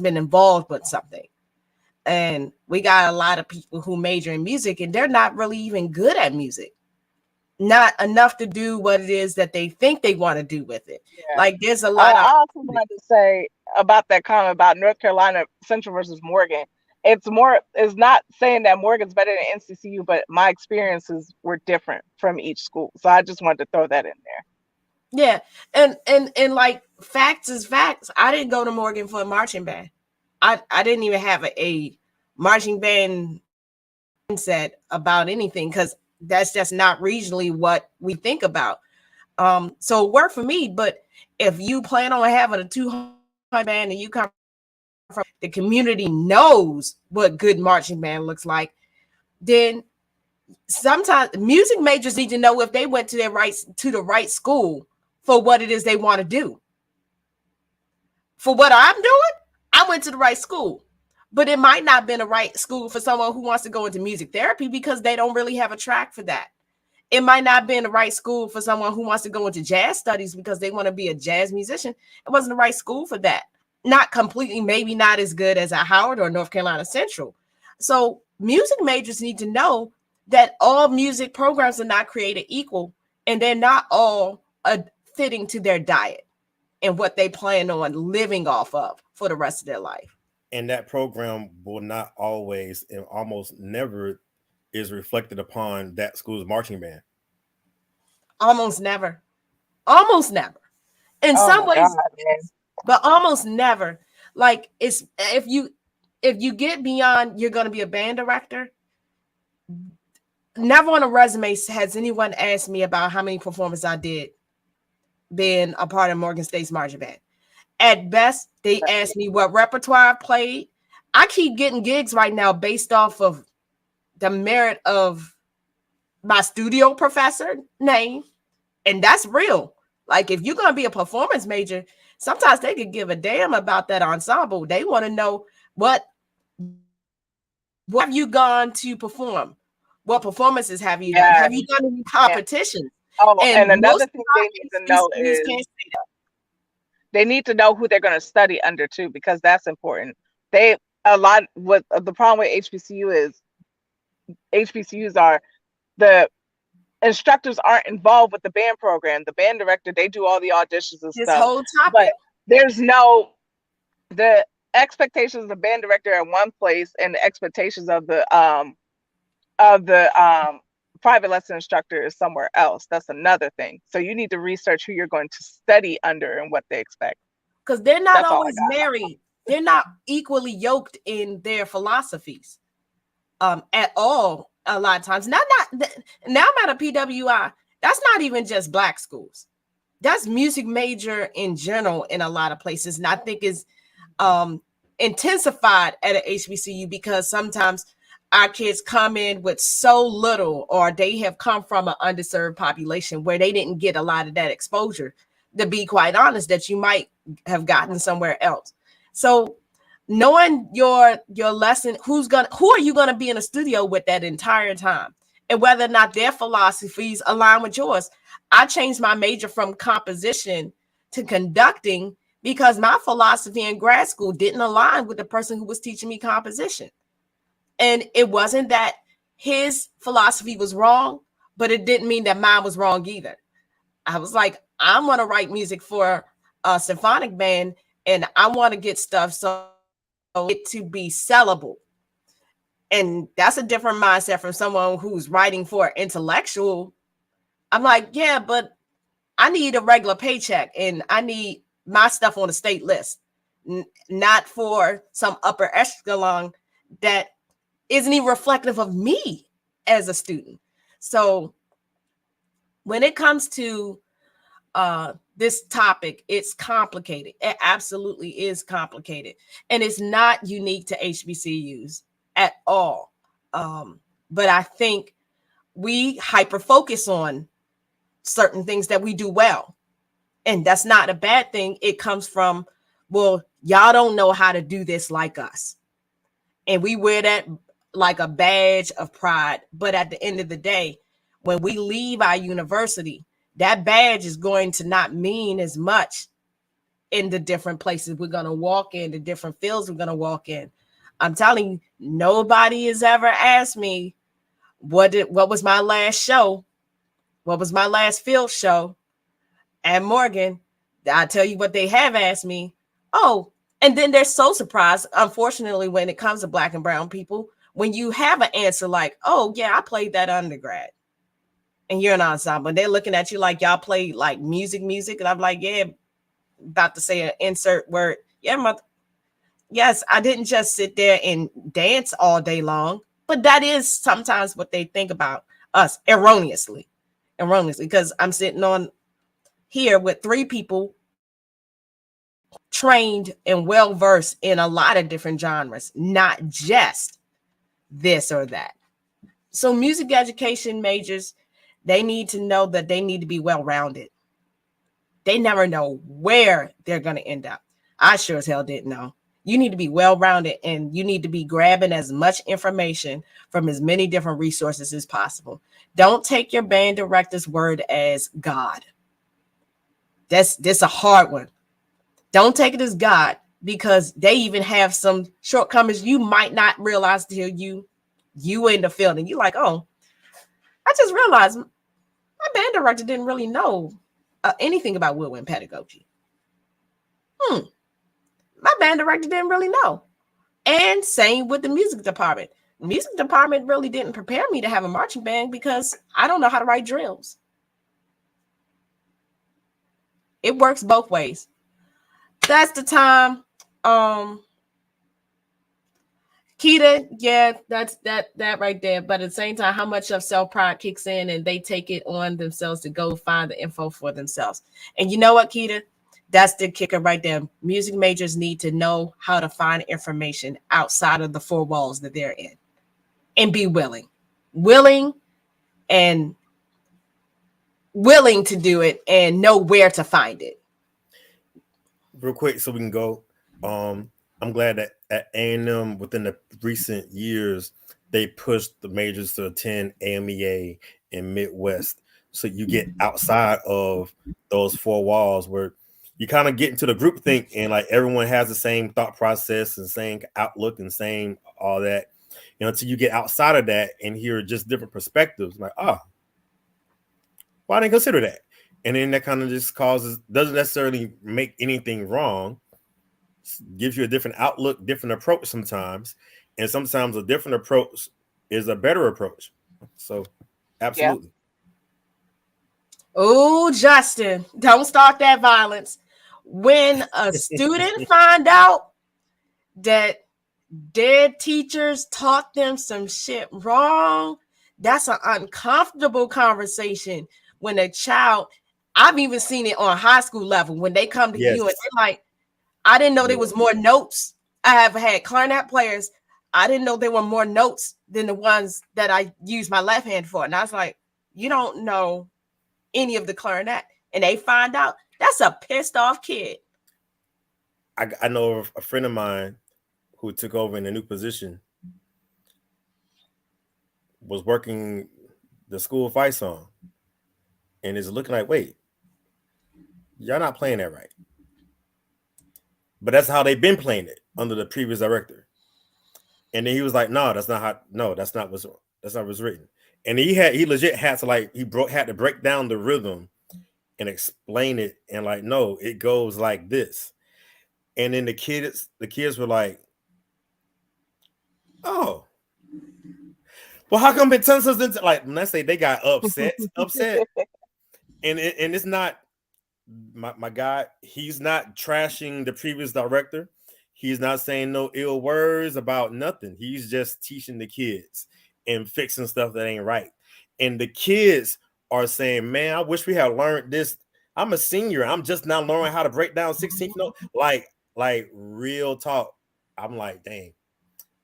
been involved with something. And we got a lot of people who major in music and they're not really even good at music. Not enough to do what it is that they think they want to do with it.
Yeah.
Like there's a lot
I
of
also wanted to say about that comment about North Carolina Central versus Morgan. It's not saying that Morgan's better than NCCU, but my experiences were different from each school. So I just wanted to throw that in there.
Yeah. And like facts is facts. I didn't go to Morgan for a marching band. I didn't even have a marching band mindset about anything because that's just not regionally what we think about. So it worked for me. But if you plan on having a 200 band and you come from the community knows what good marching band looks like, then sometimes music majors need to know if they went to the right school for what it is they want to do. For what I'm doing, I went to the right school, but it might not have been the right school for someone who wants to go into music therapy because they don't really have a track for that. It might not have been the right school for someone who wants to go into jazz studies because they want to be a jazz musician. It wasn't the right school for that. Not completely, maybe not as good as at Howard or North Carolina Central. So music majors need to know that all music programs are not created equal and they're not all fitting to their diet and what they plan on living off of for the rest of their life.
And that program will not always and almost never is reflected upon that school's marching band.
Almost never. Almost never. In some ways, but almost never. Like it's if you get beyond you're going to be a band director, never on a resume has anyone asked me about how many performances I did being a part of Morgan State's marching band. At best, they ask me what repertoire I played. I keep getting gigs right now based off of the merit of my studio professor name. And that's real. Like if you're going to be a performance major, sometimes they could give a damn about that ensemble. They want to know what have you gone to perform? What performances have you done? Have you done any competitions?
Oh, and another thing they need to know is they need to know who they're going to study under too, because that's important. The problem with HBCU is HBCUs are the instructors aren't involved with the band program. The band director, they do all the auditions and stuff.
Whole topic.
But there's the expectations of the band director at one place and the expectations of the private lesson instructor is somewhere else. That's another thing. So you need to research who you're going to study under and what they expect.
Because they're not always married. They're not equally yoked in their philosophies at all. A lot of times. Now I'm at a PWI. That's not even just Black schools. That's music major in general in a lot of places. And I think is intensified at an HBCU because sometimes our kids come in with so little, or they have come from an underserved population where they didn't get a lot of that exposure, to be quite honest, that you might have gotten somewhere else. So knowing your lesson, who are you going to be in a studio with that entire time, and whether or not their philosophies align with yours. I changed my major from composition to conducting because my philosophy in grad school didn't align with the person who was teaching me composition. And it wasn't that his philosophy was wrong, but it didn't mean that mine was wrong either. I was like, I want to write music for a symphonic band, and I want to get stuff so it to be sellable. And that's a different mindset from someone who's writing for intellectual. I'm like, yeah, but I need a regular paycheck and I need my stuff on the state list, not for some upper echelon that isn't even reflective of me as a student. So when it comes to this topic, it's complicated. It absolutely is complicated. And it's not unique to HBCUs at all. But I think we hyper focus on certain things that we do well. And that's not a bad thing. It comes from, well, y'all don't know how to do this like us. And we wear that like a badge of pride. But at the end of the day, when we leave our university, that badge is going to not mean as much in the different places we're going to walk in, the different fields we're going to walk in. I'm telling you, nobody has ever asked me what was my last show, what was my last field show at Morgan. I tell you what they have asked me. Oh, and then they're so surprised, unfortunately, when it comes to Black and brown people, when you have an answer like, oh, yeah, I played that undergrad. And you're an ensemble. And they're looking at you like y'all play like music. And I'm like, yeah, about to say an insert word. Yeah, mother. Yes, I didn't just sit there and dance all day long, but that is sometimes what they think about us erroneously, because I'm sitting on here with 3 people trained and well-versed in a lot of different genres, not just this or that. So music education majors, they need to know that they need to be well-rounded. They never know where they're going to end up. I sure as hell didn't know. You need to be well-rounded, and you need to be grabbing as much information from as many different resources as possible. Don't take your band director's word as God. That's a hard one. Don't take it as God, because they even have some shortcomings you might not realize till you in the field. And you're like, oh, I just realized my band director didn't really know anything about woodwind pedagogy. My band director didn't really know. And same with the music department. The music department really didn't prepare me to have a marching band because I don't know how to write drills. It works both ways. That's the time. Keita, yeah, that's that right there. But at the same time, how much of self-pride kicks in and they take it on themselves to go find the info for themselves. And you know what, Keita? That's the kicker right there. Music majors need to know how to find information outside of the 4 walls that they're in, and be willing to do it and know where to find it.
Real quick, so we can go. I'm glad that at A&M within the recent years, they pushed the majors to attend AMEA and Midwest. So you get outside of those 4 walls where you kind of get into the group think, and like everyone has the same thought process and same outlook and same all that, until you get outside of that and hear just different perspectives. Like, well, I didn't consider that. And then that kind of just doesn't necessarily make anything wrong. Gives you a different outlook, different approach sometimes. And sometimes a different approach is a better approach. So absolutely.
Yeah. Oh, Justin, don't start that violence. When a student find out that their teachers taught them some shit wrong, that's an uncomfortable conversation. When a child, I've even seen it on high school level, when they come to you and they're like, I didn't know there was more notes. I have had clarinet players. I didn't know there were more notes than the ones that I use my left hand for. And I was like, you don't know any of the clarinet. And they find out. That's a pissed off kid.
I know a friend of mine who took over in a new position was working the school fight song and is looking like, wait, y'all not playing that right. But that's how they've been playing it under the previous director. And then he was like, that's not what's written. And he legit had to had to break down the rhythm and explain it, and like, no, it goes like this. And then the kids were like, oh, well, how come it turns us into, like, when I say they got upset. And it's not my guy, he's not trashing the previous director. He's not saying no ill words about nothing. He's just teaching the kids and fixing stuff that ain't right. And the kids are saying, man, I wish we had learned this. I'm a senior. I'm just now learning how to break down 16th note. Like real talk. I'm like, dang.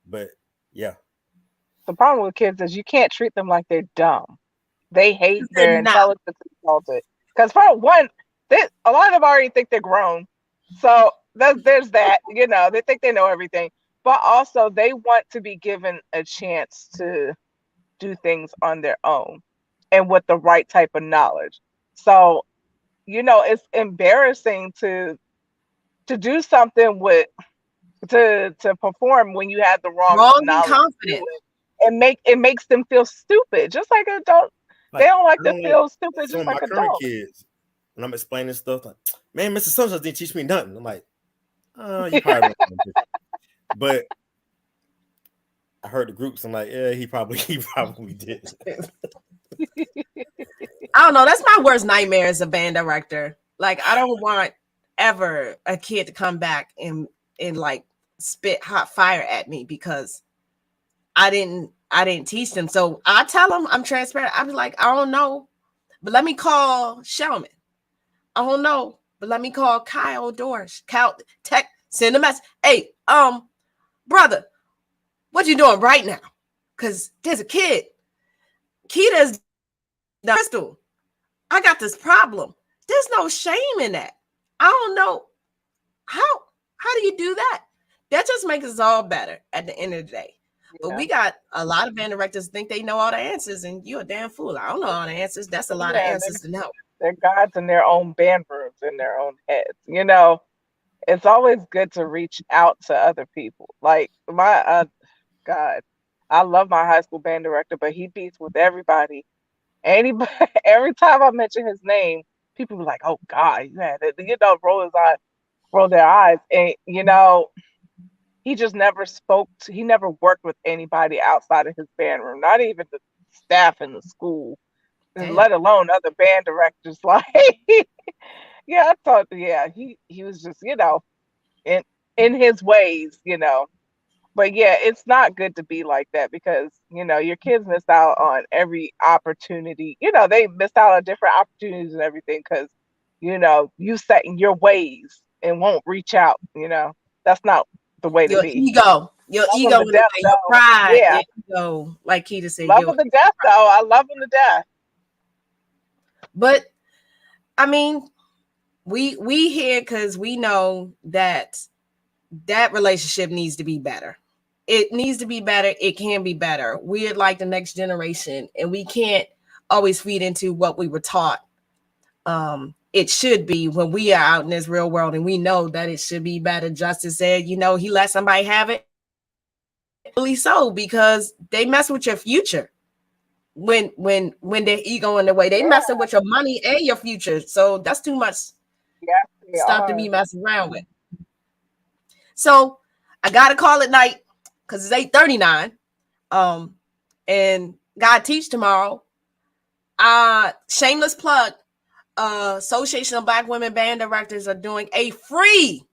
But yeah.
The problem with kids is you can't treat them like they're dumb. They hate their intelligence insulted. Because for one, a lot of them already think they're grown. So there's that, they think they know everything. But also they want to be given a chance to do things on their own and with the right type of knowledge. So, it's embarrassing to do something with to perform when you have the wrong
and
knowledge.
confident.
It makes them feel stupid, just like adults. They don't like to feel stupid, just like
my current
adults.
kids, when I'm explaining stuff, like, man, Mr. Social didn't teach me nothing. I'm like, you probably don't. But I heard the groups. I'm like, yeah, he probably did.
I don't know. That's my worst nightmare as a band director. Like, I don't want ever a kid to come back and like spit hot fire at me because I didn't teach them. So I tell them, I'm transparent. I'm like, I don't know, but let me call Shelman. I don't know, but let me call Kyle Dorsch. Kyle, send a message. Hey, brother, what you doing right now? Because there's a kid. Keita's Krystal. I got this problem. There's no shame in that. I don't know how do you do that? That just makes us all better at the end of the day. Yeah. But we got a lot of band directors think they know all the answers, and you're a damn fool. I don't know all the answers. That's a lot of answers to know.
They're gods in their own band rooms, in their own heads. You know, it's always good to reach out to other people. Like my God, I love my high school band director, but he beats with everybody. Anybody, every time I mention his name, people be like, "Oh God, you had it," roll their eyes, and you know, he just never he never worked with anybody outside of his band room, not even the staff in the school, let alone other band directors. Like, yeah, I thought, yeah, he was just, you know, in his ways, you know. But yeah, it's not good to be like that because, you know, your kids miss out on every opportunity. You know, they miss out on different opportunities and everything because, you know, you set in your ways and won't reach out. You know, that's not the way to be.
Your ego, your pride,
yeah.
Your ego, like Keita said.
Love them to death, though. I love them to death.
But, I mean, we here because we know that relationship needs to be better. It needs to be better. It can be better. We're like the next generation, and we can't always feed into what we were taught. It should be when we are out in this real world, and we know that it should be better. Justice said, you know, he let somebody have it. Really so, because they mess with your future. When their ego in the way, they messing with your money and your future. So that's too much stuff to be messing around with. So I gotta call it night because it's 8:39. And gotta teach tomorrow. Shameless plug. Association of Black Women Band Directors are doing a free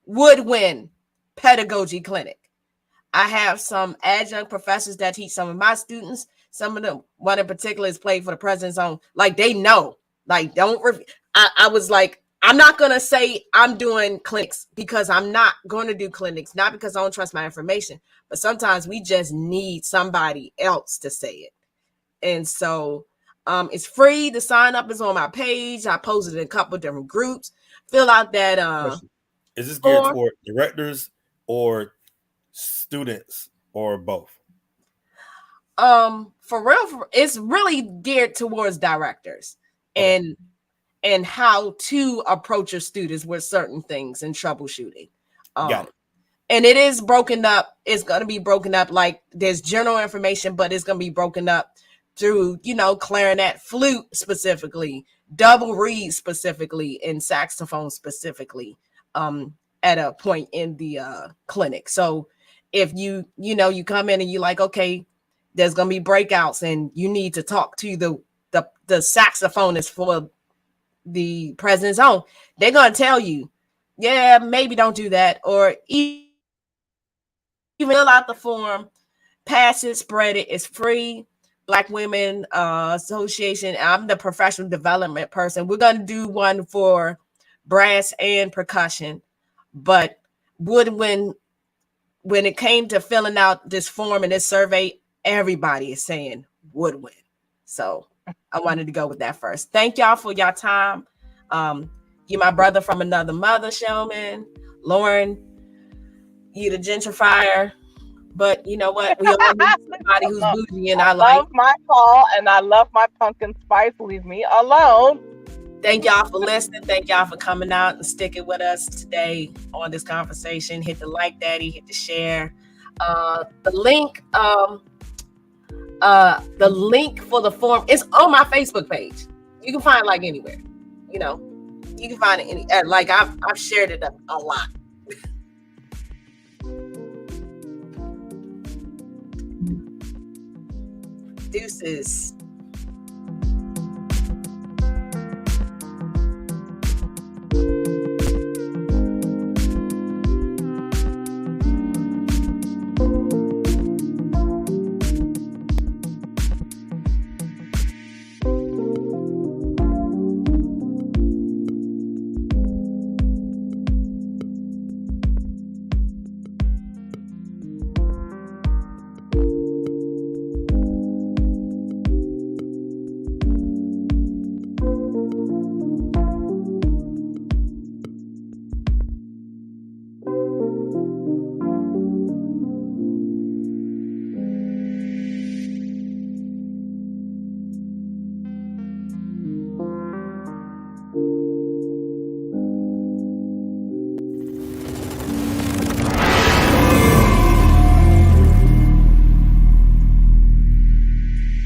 woodwind pedagogy clinic. I have some adjunct professors that teach some of my students. Some of them, one in particular, is played for the President's Own. Like, they know. Like, I was like, I'm not going to say I'm doing clinics because I'm not going to do clinics, not because I don't trust my information, but sometimes we just need somebody else to say it. And so it's free. The sign up is on my page. I posted in a couple of different groups. Fill out that.
Is this geared toward directors or students or both?
For real, it's really geared towards directors and how to approach your students with certain things and troubleshooting.
Got it.
And it is broken up. It's going to be broken up. Like, there's general information, but it's going to be broken up through, you know, clarinet, flute specifically, double reed specifically, and saxophone specifically at a point in the clinic. So if you come in and you like, okay, there's going to be breakouts and you need to talk to the saxophonist for the President's Own, they're going to tell you, yeah, maybe don't do that. Or even fill out the form, pass it, spread it. It's free. Black Women Association. I'm the professional development person. We're going to do one for brass and percussion. But when it came to filling out this form and this survey, everybody is saying woodwind. So I wanted to go with that first. Thank y'all for your time. You my brother from another mother, Showman. Lauren, you the gentrifier. But you know what? We all need somebody who's bougie, and I love
my fall and I love my pumpkin spice. Leave me alone.
Thank y'all for listening. Thank y'all for coming out and sticking with us today on this conversation. Hit the like, daddy. Hit the share. The link for the form is on my Facebook page. You can find it like anywhere. You know, you can find it like I've shared it a lot. Deuces.